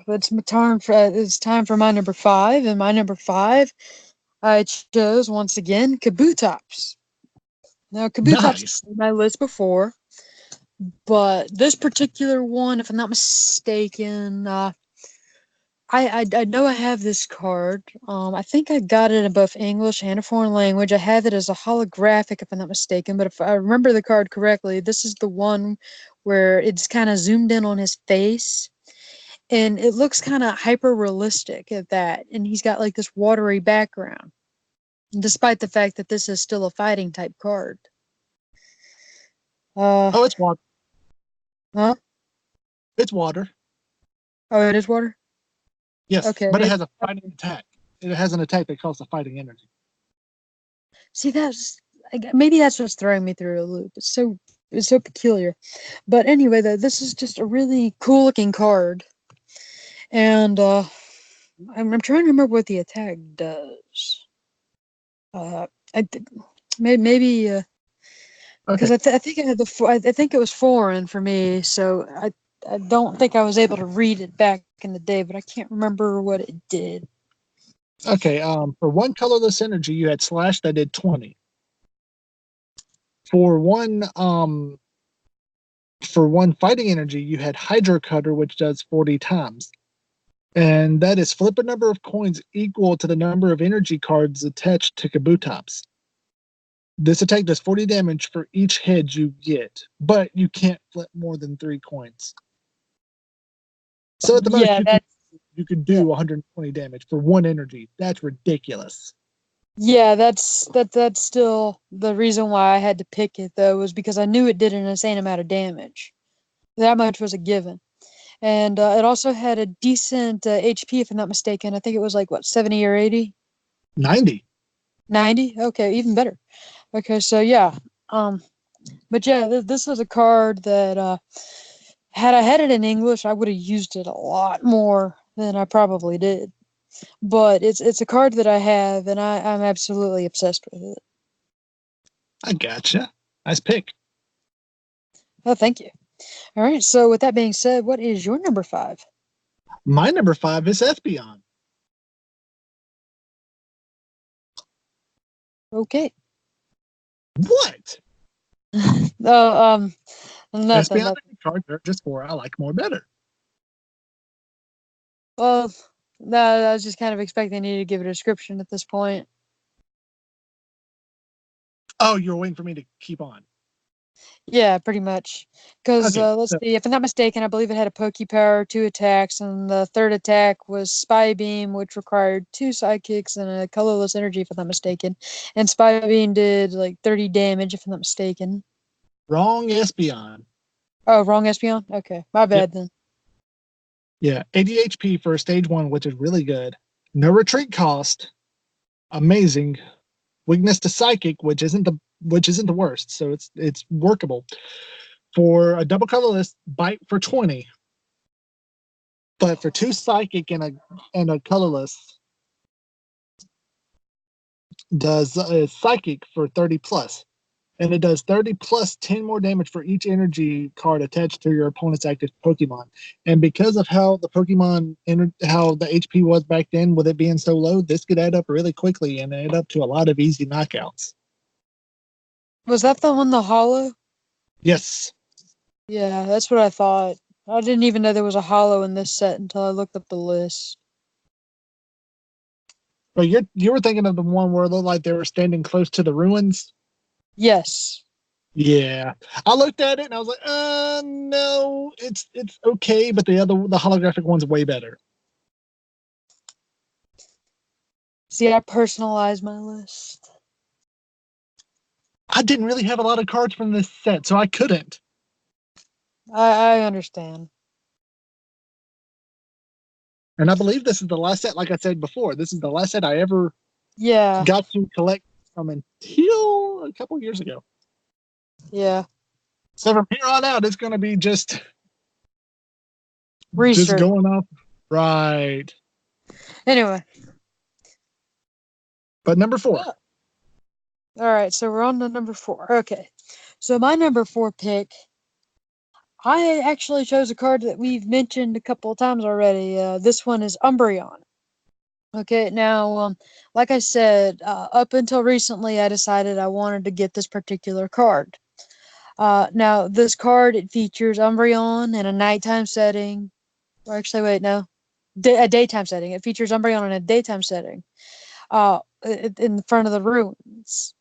it's time for my number 5, and my number 5 I chose once again Kabutops. Now Kabutops Nice. was on my list before, but this particular one, if I'm not mistaken, I know I have this card. I think I got it in both English and a foreign language. I have it as a holographic, if I'm not mistaken. But if I remember the card correctly, this is the one where it's kind of zoomed in on his face, and it looks kind of hyper realistic at that. And he's got like this watery background, despite the fact that this is still a fighting type card. Uh, Oh, it's water. huh? It's water. Oh, it is water. Yes, Okay. but it has a fighting attack. It has an attack that costs a fighting energy. See, maybe that's what's throwing me through a loop. It's so peculiar. But anyway, though, this is just a really cool looking card, and I'm trying to remember what the attack does. Uh, I maybe because Okay. I think I had I think it was foreign for me, so I don't think I was able to read it back in the day, but I can't remember what it did. Okay. For 1 colorless energy, you had Slash that did 20. For one fighting energy, you had Hydro Cutter, which does 40 times. And that is flip a number of coins equal to the number of energy cards attached to Kabutops. This attack does 40 damage for each head you get, but you can't flip more than 3 coins. So at the most, Yeah, you could yeah. do 120 damage for 1 energy. That's ridiculous. Yeah, that's still the reason why I had to pick it though, was because I knew it did an insane amount of damage. That much was a given. And it also had a decent HP, if I'm not mistaken. I think it was like what, 70 or 80? 90. 90? Okay, even better. Okay, so yeah. But yeah, this was a card that had I had it in English, I would have used it a lot more than I probably did. But it's a card that I have, and I'm absolutely obsessed with it. I gotcha. Nice pick. Oh, thank you. All right. So with that being said, what is your number 5? My number 5 is Espeon. Okay. What? Oh, nothing, Espeon nothing. and cards are just 4 I like more better. Well, no, I was just kind of expecting you to give a description at this point. Oh, you're waiting for me to keep on. Yeah, pretty much. Because Okay. let's So, see, if I'm not mistaken, I believe it had a Poke Power, 2 attacks, and the third attack was Spy Beam, which required 2 Sidekicks and a colorless energy, if I'm not mistaken. And Spy Beam did like 30 damage, if I'm not mistaken. wrong Espeon. Oh, wrong Espeon? Okay, my Yep. bad then. Yeah. 80 HP for stage 1, which is really good. No retreat cost. Amazing. Weakness to Psychic, which isn't the worst. So it's workable. For a double colorless, Bite for 20. But for 2 Psychic and a colorless, does Psychic for 30 plus. And it does 30 plus 10 more damage for each energy card attached to your opponent's active Pokemon. And because of how the how the HP was back then, with it being so low, this could add up really quickly and add up to a lot of easy knockouts. Was that the one, the hollow? Yes. Yeah, that's what I thought. I didn't even know there was a hollow in this set until I looked up the list. But you were thinking of the one where it looked like they were standing close to the ruins? Yes. Yeah. I looked at it and I was like, no, it's okay, but the holographic one's way better. See, I personalized my list. I didn't really have a lot of cards from this set, so I couldn't. I understand. And I believe this is the last set, like I said before, this is the last set I ever got to collect from until a couple years ago. Yeah. So from here on out, it's going to be just research. Just going off. Right. Anyway. But number 4. All right, so we're on to number 4. Okay. So my number 4 pick, I actually chose a card that we've mentioned a couple of times already. This one is Umbreon. Okay, now, like I said, up until recently, I decided I wanted to get this particular card. Now, this card, it features Umbreon in a nighttime setting. Or actually, wait, no. A daytime setting. It features Umbreon in a daytime setting. In front of the ruins.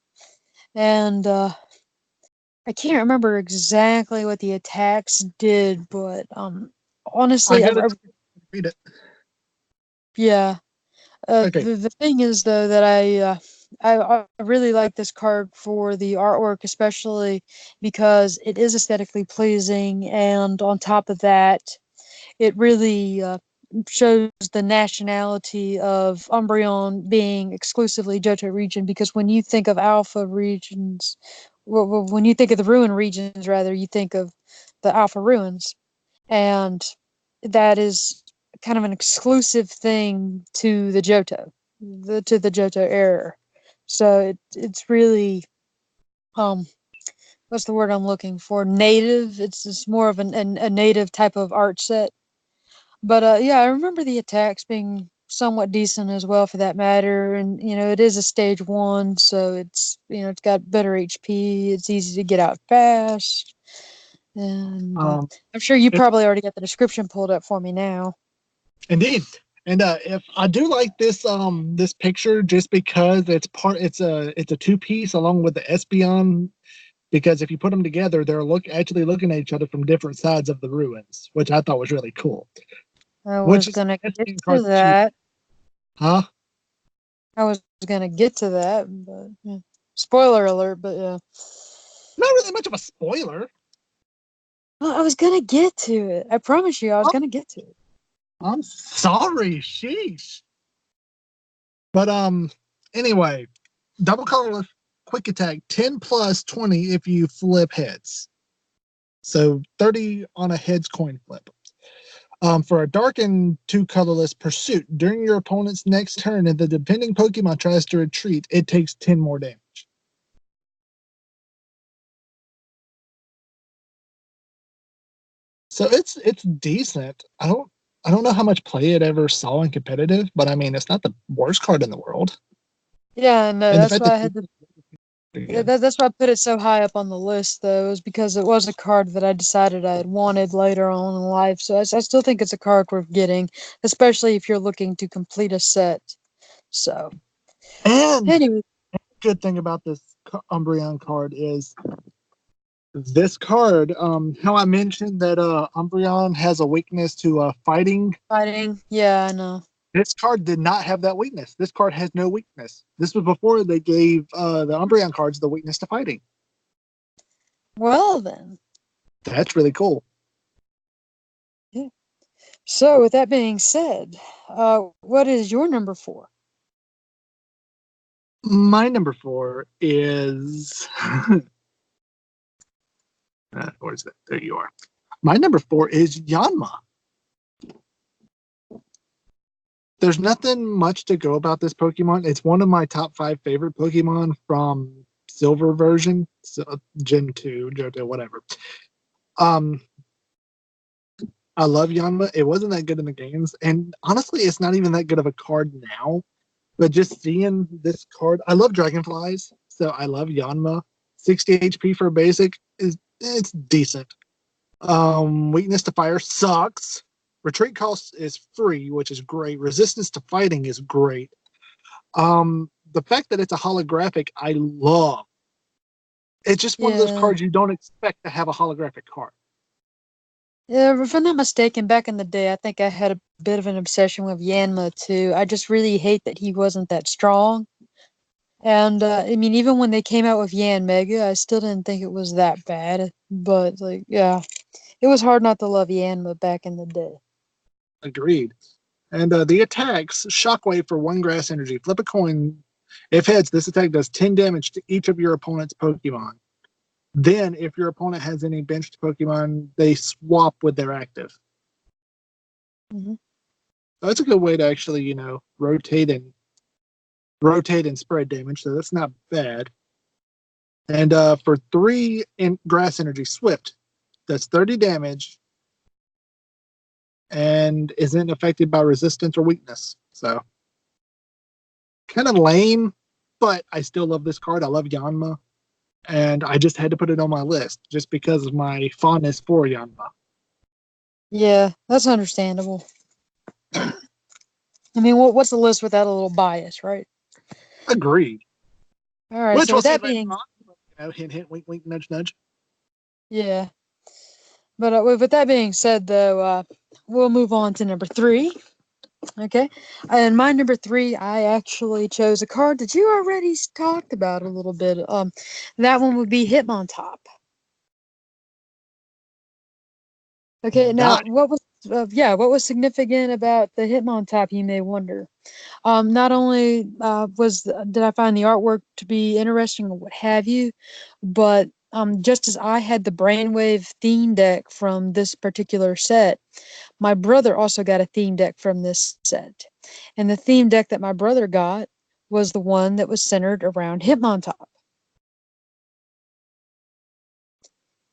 And I can't remember exactly what the attacks did, but honestly, I gotta read it. Yeah. Okay. The thing is, though, that I really like this card for the artwork, especially because it is aesthetically pleasing, and on top of that, it really shows the nationality of Umbreon being exclusively Johto region. Because when you think of Alpha regions, when you think of the Ruin regions, rather, you think of the Alpha Ruins, and that is kind of an exclusive thing to the Johto, to the Johto era. So it's really what's the word I'm looking for? Native. It's more of a native type of art set. But yeah, I remember the attacks being somewhat decent as well, for that matter. And it is a stage 1, so it's got better HP. It's easy to get out fast. And I'm sure you probably already got the description pulled up for me now. Indeed. And if I do like this this picture, just because it's a 2-piece along with the Espeon, because if you put them together, they're actually looking at each other from different sides of the ruins, which I thought was really cool. I was gonna get to that. Huh? I was gonna get to that, but yeah. Spoiler alert, but yeah. Not really much of a spoiler. Well, I was gonna get to it. I promise you, I was gonna get to it. I'm sorry, sheesh. But anyway, double colorless quick attack, 10 plus 20 if you flip heads. So 30 on a heads coin flip. For a dark and 2 colorless pursuit, during your opponent's next turn, if the depending Pokemon tries to retreat, it takes 10 more damage. So it's decent. I don't know how much play it ever saw in competitive, but I mean, it's not the worst card in the world. Yeah, no, And that's why I had to. That's why I put it so high up on the list, though, is because it was a card that I decided I had wanted later on in life. So I still think it's a card worth getting, especially if you're looking to complete a set. So, and anyway, good thing about this Umbreon card is this card. How I mentioned that Umbreon has a weakness to fighting. Yeah, I know. This card did not have that weakness. This card has no weakness. This was before they gave the Umbreon cards the weakness to fighting. Well, then. That's really cool. Yeah. So, with that being said, what is your number 4? My number 4 is... where is it? There you are. My number 4 is Yanma. There's nothing much to go about this Pokemon. It's one of my top 5 favorite Pokemon from Silver version, so Gen 2, Johto, whatever. I love Yanma. It wasn't that good in the games, and honestly, it's not even that good of a card now. But just seeing this card, I love dragonflies, so I love Yanma. 60 HP for basic it's decent. Weakness to fire sucks. Retreat cost is free, which is great. Resistance to fighting is great. The fact that it's a holographic, I love. It's just one of those cards you don't expect to have a holographic card. Yeah, if I'm not mistaken, back in the day, I think I had a bit of an obsession with Yanma too. I just really hate that he wasn't that strong. And I mean, even when they came out with Yan Mega, I still didn't think it was that bad. But like, yeah, it was hard not to love Yanma back in the day. Agreed. And the attacks, Shockwave for 1 grass energy. Flip a coin. If heads, this attack does 10 damage to each of your opponent's Pokemon. Then, if your opponent has any benched Pokemon, they swap with their active. Mm-hmm. So that's a good way to actually, rotate and spread damage. So that's not bad. And for 3 grass energy, Swift, that's 30 damage and isn't affected by resistance or weakness. So kind of lame, but I still love this card. I love Yanma. And I just had to put it on my list just because of my fondness for Yanma. Yeah, that's understandable. I mean, what's the list without a little bias, right? Agreed. All right, Which so we'll with see that later being... on. Hint, hint, wink, wink, nudge, nudge. Yeah. But with that being said, though, we'll move on to number 3. Okay. And my number 3, I actually chose a card that you already talked about a little bit. That one would be Hitmontop. Okay. Now, what was significant about the Hitmontop, you may wonder. Not only did I find the artwork to be interesting or what have you, but just as I had the Brainwave theme deck from this particular set, my brother also got a theme deck from this set. And the theme deck that my brother got was the one that was centered around Hitmontop.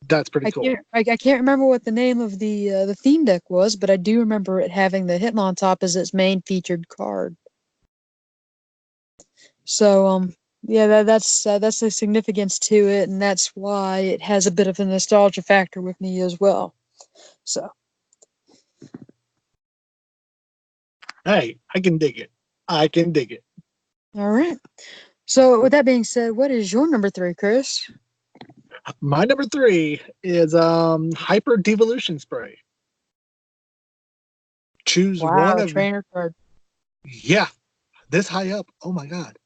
That's pretty cool. I can't remember what the name of the theme deck was, but I do remember it having the Hitmontop as its main featured card. So yeah, that's the significance to it, and that's why it has a bit of a nostalgia factor with me as well. So hey, I can dig it. All right. So with that being said, what is your number 3, Chris? My number 3 is Hyper Devolution Spray. Choose one of trainer card. Yeah, this high up. Oh my god.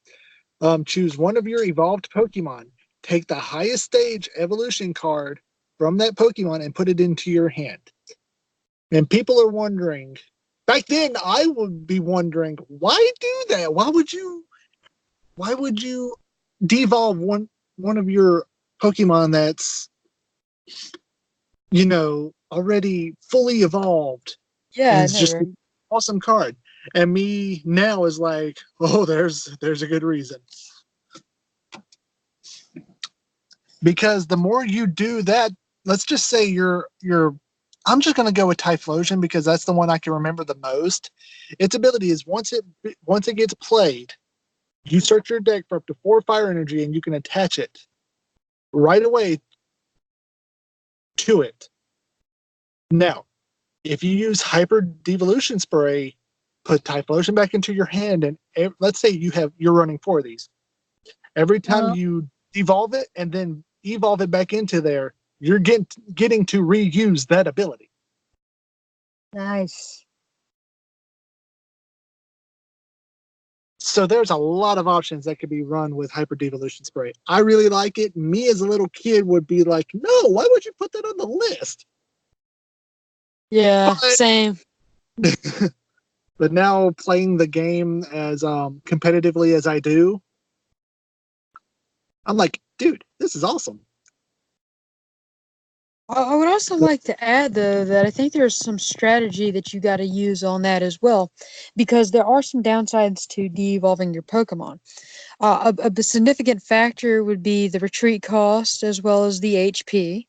Choose one of your evolved Pokemon. Take the highest stage evolution card from that Pokemon and put it into your hand. And people are wondering, back then I would be wondering, why do that? Why would you devolve one of your Pokemon that's already fully evolved? Yeah, and it's just an awesome card. And me now is like, oh, there's a good reason. Because the more you do that, let's just say I'm just going to go with Typhlosion because that's the one I can remember the most. Its ability is once it gets played, you search your deck for up to 4 fire energy and you can attach it right away to it. Now, if you use Hyper Devolution Spray, put Typhlosion back into your hand, and let's say you're running 4 of these. Every time you devolve it and then evolve it back into there, you're getting to reuse that ability. Nice. So there's a lot of options that could be run with Hyper Devolution Spray. I really like it. Me as a little kid would be like, no, why would you put that on the list? Yeah, same. But now playing the game as competitively as I do, I'm like, dude, this is awesome. I would also like to add, though, that I think there's some strategy that you got to use on that as well, because there are some downsides to de-evolving your Pokemon. A significant factor would be the retreat cost as well as the HP.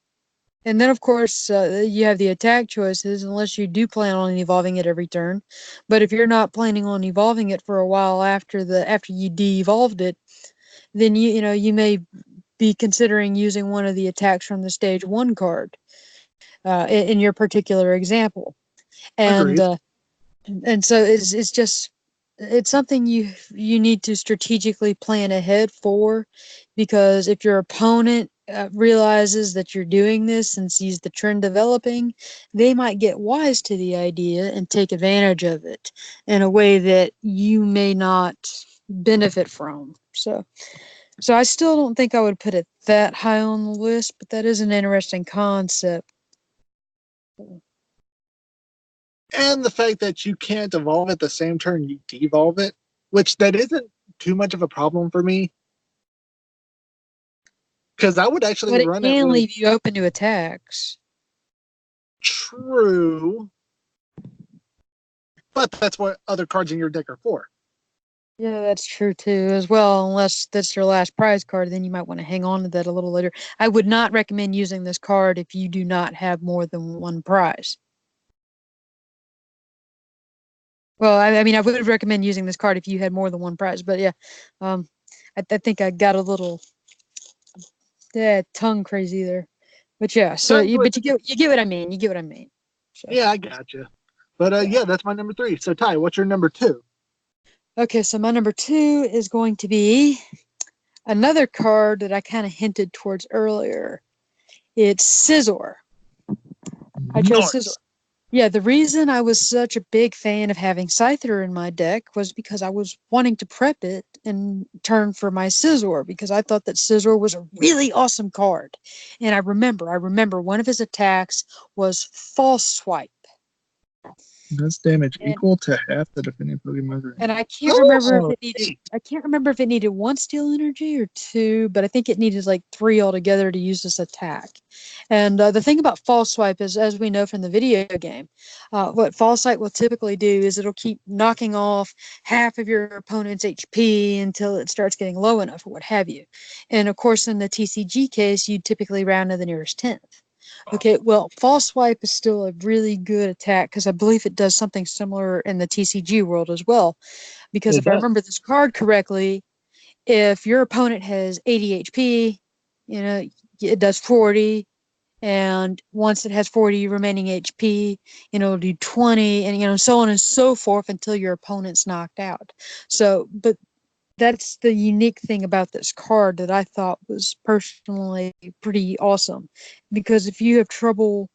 And then, of course, you have the attack choices, unless you do plan on evolving it every turn. But if you're not planning on evolving it for a while after you de-evolved it, then you may be considering using one of the attacks from the stage 1 card in your particular example. And Agreed. and so it's just it's something you need to strategically plan ahead for, because if your opponent realizes that you're doing this and sees the trend developing, they might get wise to the idea and take advantage of it in a way that you may not benefit from. So I still don't think I would put it that high on the list, but that is an interesting concept. And the fact that you can't evolve at the same turn you devolve it, which that isn't too much of a problem for me. Because I would actually But it run it can with leave you open to attacks. true, but that's what other cards in your deck are for. Yeah, that's true too, as well. Unless that's your last prize card, then you might want to hang on to that a little later. I would not recommend using this card if you do not have more than one prize. Well, I mean, I would recommend using this card if you had more than one prize, but yeah, I think I got a little tongue crazy there, but yeah. So, No, but you get what I mean. You get what I mean. So, yeah, I gotcha. But yeah. yeah, that's my number 3. So Ty, what's your number 2? Okay, so my number 2 is going to be another card that I kind of hinted towards earlier. It's Scizor. I chose Scizor. Nice. Yeah, the reason I was such a big fan of having Scyther in my deck was because I was wanting to prep it in turn for my Scizor, because I thought that Scizor was a really awesome card. And I remember one of his attacks was False Swipe. That's damage And equal to half the defending Pokemon. and I can't remember if Oh, it needed 1 steel energy or 2, but I think it needed like 3 altogether to use this attack. And the thing about False Swipe is, as we know from the video game, what False Swipe will typically do is it'll keep knocking off half of your opponent's HP until it starts getting low enough or what have you. And of course, in the TCG case, you typically round to the nearest 10th. Okay, well, False Swipe is still a really good attack because I believe it does something similar in the TCG world as well. Because if I remember this card correctly, if your opponent has 80 HP, it does 40. And once it has 40 remaining HP, it'll do 20, and, so on and so forth until your opponent's knocked out. So, but that's the unique thing about this card that I thought was personally pretty awesome. Because if you have trouble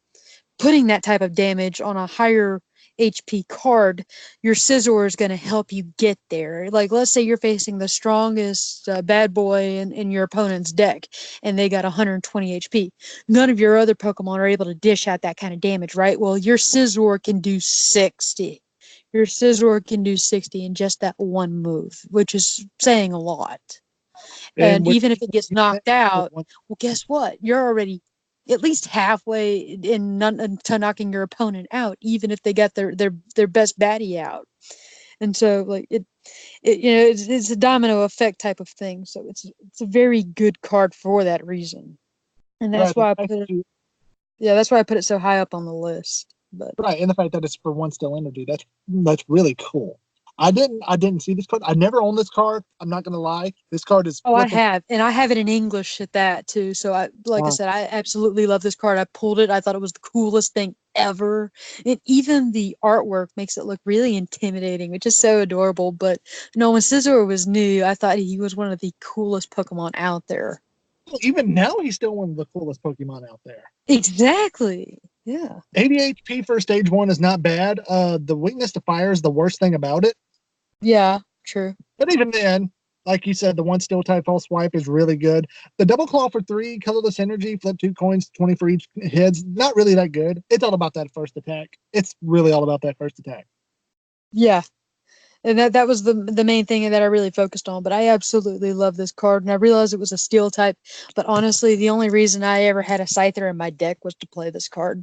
putting that type of damage on a higher HP card, your Scizor is going to help you get there. Like, let's say you're facing the strongest bad boy in your opponent's deck, and they got 120 HP. None of your other Pokemon are able to dish out that kind of damage, right? Well, your Scizor can do 60. Your Scizor can do 60 in just that one move, which is saying a lot. And even if it gets knocked out, well, guess what? You're already at least halfway to knocking your opponent out, even if they got their best baddie out. And so, like it's a domino effect type of thing. So it's a very good card for that reason, and that's why I put it. Yeah, that's why I put it so high up on the list. But right, and the fact that it's for 1 steel energy, that's really cool. I didn't see this card. I never owned this card. I'm not gonna lie. This card is. I have, and I have it in English at that too. So I said, I absolutely love this card. I pulled it. I thought it was the coolest thing ever. And even the artwork makes it look really intimidating, which is so adorable. But no, when Scizor was new, I thought he was one of the coolest Pokemon out there. Even now, he's still one of the coolest Pokemon out there. Exactly. Yeah. 80 HP for stage 1 is not bad. The weakness to fire is the worst thing about it. Yeah, true. But even then, like you said, the 1 steel type False Swipe is really good. The double claw for 3, colorless energy, flip 2 coins, 20 for each heads, not really that good. It's all about that first attack. It's really all about that first attack. Yeah. And that was the main thing that I really focused on. But I absolutely love this card. And I realized it was a steel type. But honestly, the only reason I ever had a Scyther in my deck was to play this card.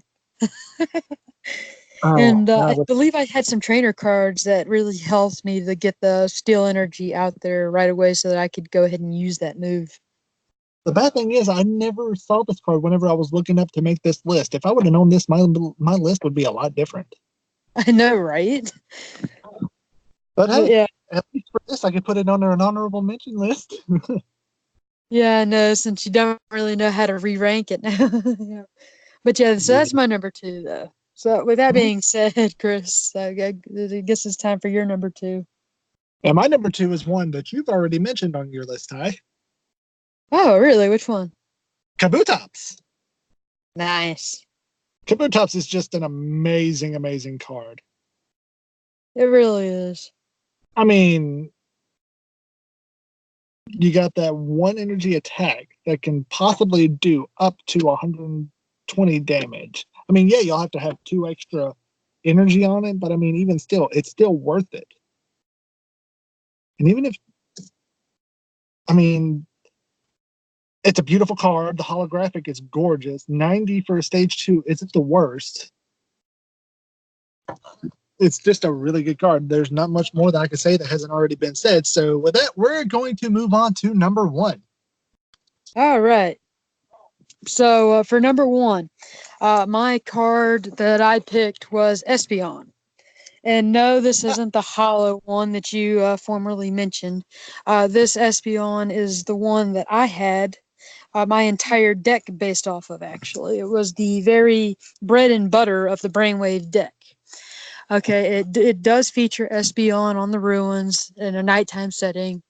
And I believe I had some trainer cards that really helped me to get the steel energy out there right away so that I could go ahead and use that move. The bad thing is I never saw this card whenever I was looking up to make this list. If I would have known this, my list would be a lot different. I know, right? But hey, yeah, at least for this, I could put it under an honorable mention list. Yeah, I know, since you don't really know how to re-rank it now. Yeah. But yeah, so Yeah. that's my number two, though. So with that Mhm. being said, Chris, I guess it's time for your number two. And my number two is one that you've already mentioned on your list, Ty. Oh, really? Which one? Kabutops. Nice. Kabutops is just an amazing, amazing card. It really is. I mean, you got that one energy attack that can possibly do up to 120 damage. I mean, yeah, you'll have to have 2 extra energy on it, but I mean, even still, it's still worth it. And even if, I mean, it's a beautiful card. The holographic is gorgeous. 90 for a stage 2 isn't the worst. It's just a really good card. There's not much more that I could say that hasn't already been said. So with that, we're going to move on to number one. All right. So for number one, my card that I picked was Espeon. And no, this isn't the hollow one that you formerly mentioned. This Espeon is the one that I had my entire deck based off of, actually. It was the very bread and butter of the Brainwave deck. Okay, it does feature Espeon on the ruins in a nighttime setting,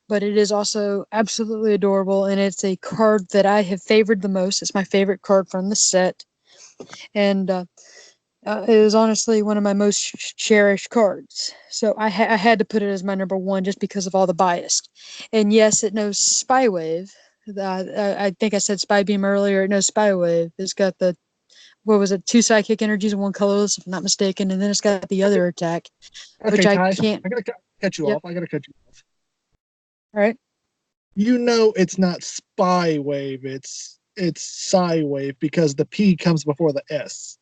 but it is also absolutely adorable, and it's a card that I have favored the most. It's my favorite card from the set, and it is honestly one of my most cherished cards. So I had to put it as my number one just because of all the bias. And yes, it knows Spy Wave. I think I said Spy Beam earlier. It knows Spy Wave. It's got the what was it, 2 psychic energies and 1 colorless, if I'm not mistaken, and then it's got the other attack, which Okay, I Ty, can't. I gotta cut you Yep. off. I gotta cut you off. All right. You know it's not spy wave, it's psi wave because the P comes before the S.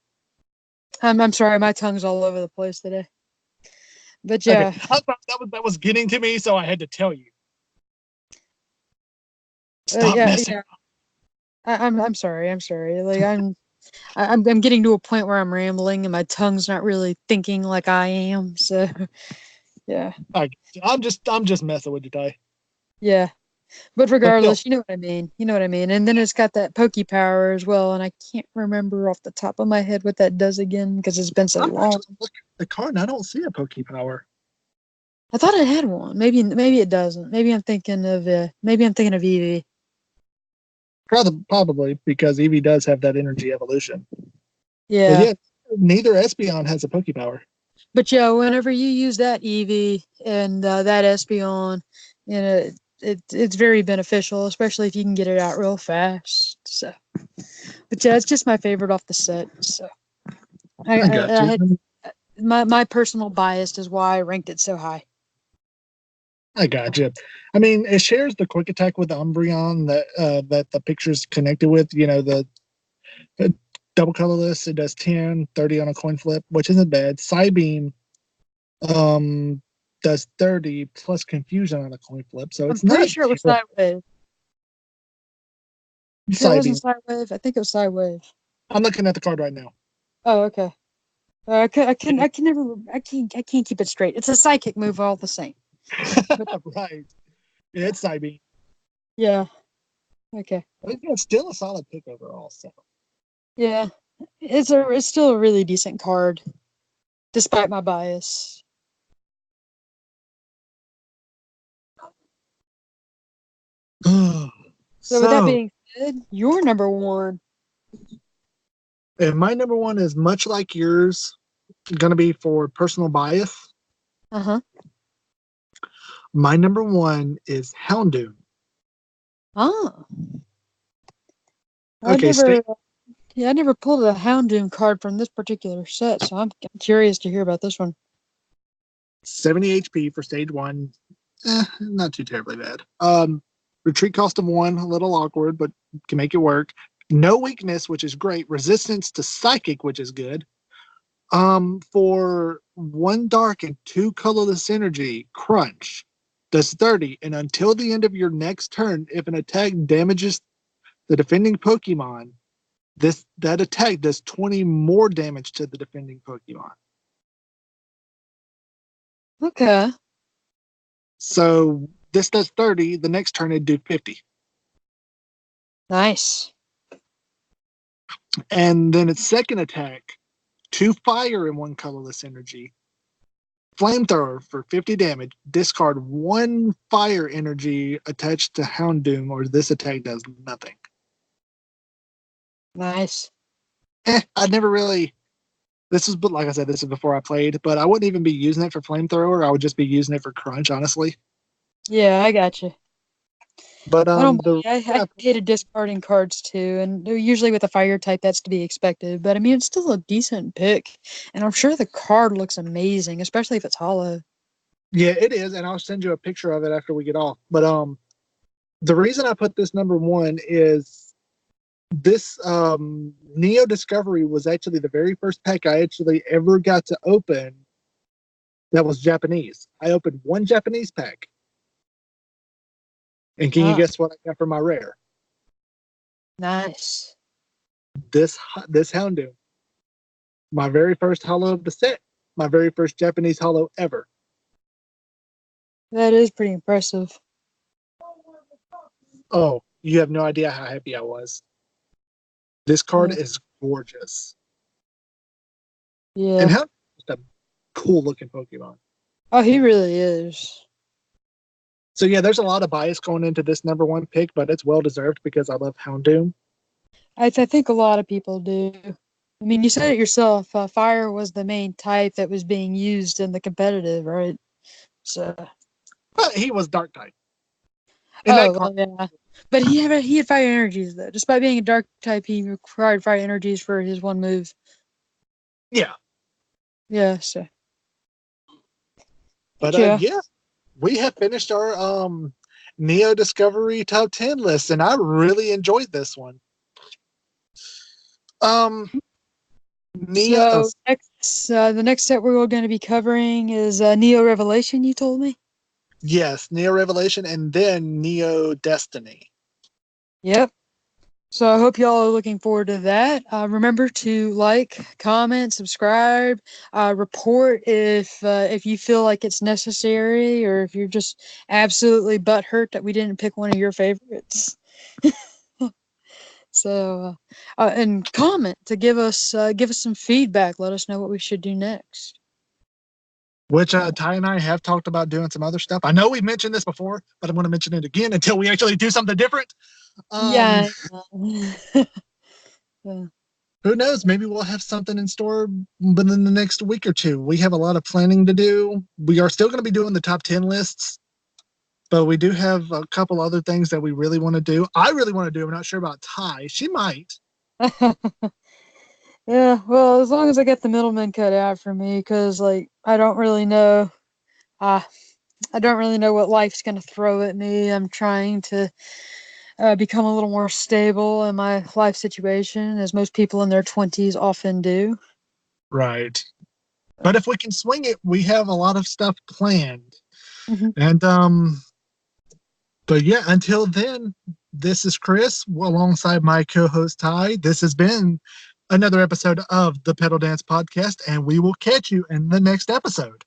I'm sorry, my tongue's all over the place today. But Okay, yeah, I thought that was getting to me, so I had to tell you. Stop yeah, messing. yeah. I'm sorry. I'm sorry. Like I'm getting to a point where I'm rambling and my tongue's not really thinking like I am. So yeah, I'm just messing with you, Ty. yeah. But But still, regardless, you know what I mean. You know what I mean. And then it's got that Poke Power as well, and I can't remember off the top of my head what that does again because it's been so I'm long. actually looking at the card and I don't see a Poke Power. I thought it had one. Maybe it doesn't. Maybe I'm thinking of Eevee. Probably because Eevee does have that energy evolution. But Yeah. yeah, neither Espeon has a Poke Power. But yeah, whenever you use that Eevee and that Espeon, you know, it's very beneficial, especially if you can get it out real fast. So, but yeah, it's just my favorite off the set. So I got I you. had my personal bias is why I ranked it so high. I got you. I mean, it shares the quick attack with the Umbreon that the picture's connected with. You know, the double colorless. It does 10, 30 on a coin flip, which isn't bad. Psybeam um does 30 plus confusion on a coin flip, so I'm it's pretty not sure it was terrible. Sidewave. It wasn't Psybeam. Sidewave. I think it was Sidewave. I'm looking at the card right now. Oh, okay. I can't keep it straight. It's a psychic move all the same. But Right. Yeah, it's Psybeam. yeah, okay. But yeah, it's still a solid pick overall. So Yeah, it's still a really decent card, despite my bias. So with that so being said, you're number one. and my number one is much like yours, gonna be for personal bias. Uh-huh. My number one is Houndoom. Oh. I Okay, never state yeah, I never pulled a Houndoom card from this particular set, so I'm curious to hear about this one. 70 HP for stage one. Not too terribly bad. Retreat cost of 1, a little awkward, but can make it work. No weakness, which is great. Resistance to psychic, which is good. For 1 dark and 2 colorless energy, crunch does 30, and until the end of your next turn, if an attack damages the defending Pokemon, that attack does 20 more damage to the defending Pokemon. Okay. So this does 30, the next turn it'd do 50. Nice. And then its second attack, 2 fire and 1 colorless energy. Flamethrower for 50 damage. Discard 1 fire energy attached to Houndoom, or this attack does nothing. Nice. I never really. This was, like I said, this is before I played, but I wouldn't even be using it for Flamethrower. I would just be using it for Crunch, honestly. Yeah, I got you. But I don't blame you. I hated discarding cards too, and usually with a fire type, that's to be expected. But I mean, it's still a decent pick, and I'm sure the card looks amazing, especially if it's hollow. Yeah, it is, and I'll send you a picture of it after we get off. But the reason I put this number 1 is this Neo Discovery was actually the very first pack I actually ever got to open that was Japanese. I opened 1 Japanese pack. And can you guess what I got for my rare? Nice. This Houndoom. My very first holo of the set. My very first Japanese holo ever. That is pretty impressive. Oh, you have no idea how happy I was. This card is gorgeous. Yeah. And how just a cool looking Pokemon. Oh, he really is. So yeah, there's a lot of bias going into this number 1 pick, but it's well deserved because I love Houndoom. I think a lot of people do. I mean, you said it yourself. Fire was the main type that was being used in the competitive, right? So. But he was Dark type. Well, yeah. But he had fire energies though. Despite being a dark type, he required fire energies for his 1 move. Yeah. Yeah. So. But yeah, we have finished our Neo Discovery top 10 list, and I really enjoyed this one. Neo. So the next set we're going to be covering is Neo Revelation. You told me. Yes, Neo Revelation, and then Neo Destiny. Yep. So I hope y'all are looking forward to that. Remember to like, comment, subscribe, report if you feel like it's necessary, or if you're just absolutely butthurt that we didn't pick one of your favorites. So, and comment to give us some feedback. Let us know what we should do next. Which Ty and I have talked about doing some other stuff. I know we've mentioned this before, but I'm going to mention it again until we actually do something different. Yeah. Yeah. Who knows? Maybe we'll have something in store within the next week or 2. We have a lot of planning to do. We are still going to be doing the top 10 lists, but we do have a couple other things that we really want to do. I really want to do. I'm not sure about Ty. She might. Yeah, well, as long as I get the middleman cut out for me, because I don't really know. I don't really know what life's going to throw at me. I'm trying to become a little more stable in my life situation, as most people in their 20s often do. Right. But if we can swing it, we have a lot of stuff planned. Mm-hmm. And but yeah, until then, this is Chris alongside my co-host Ty. This has been another episode of the Pedal Dance Podcast, and we will catch you in the next episode.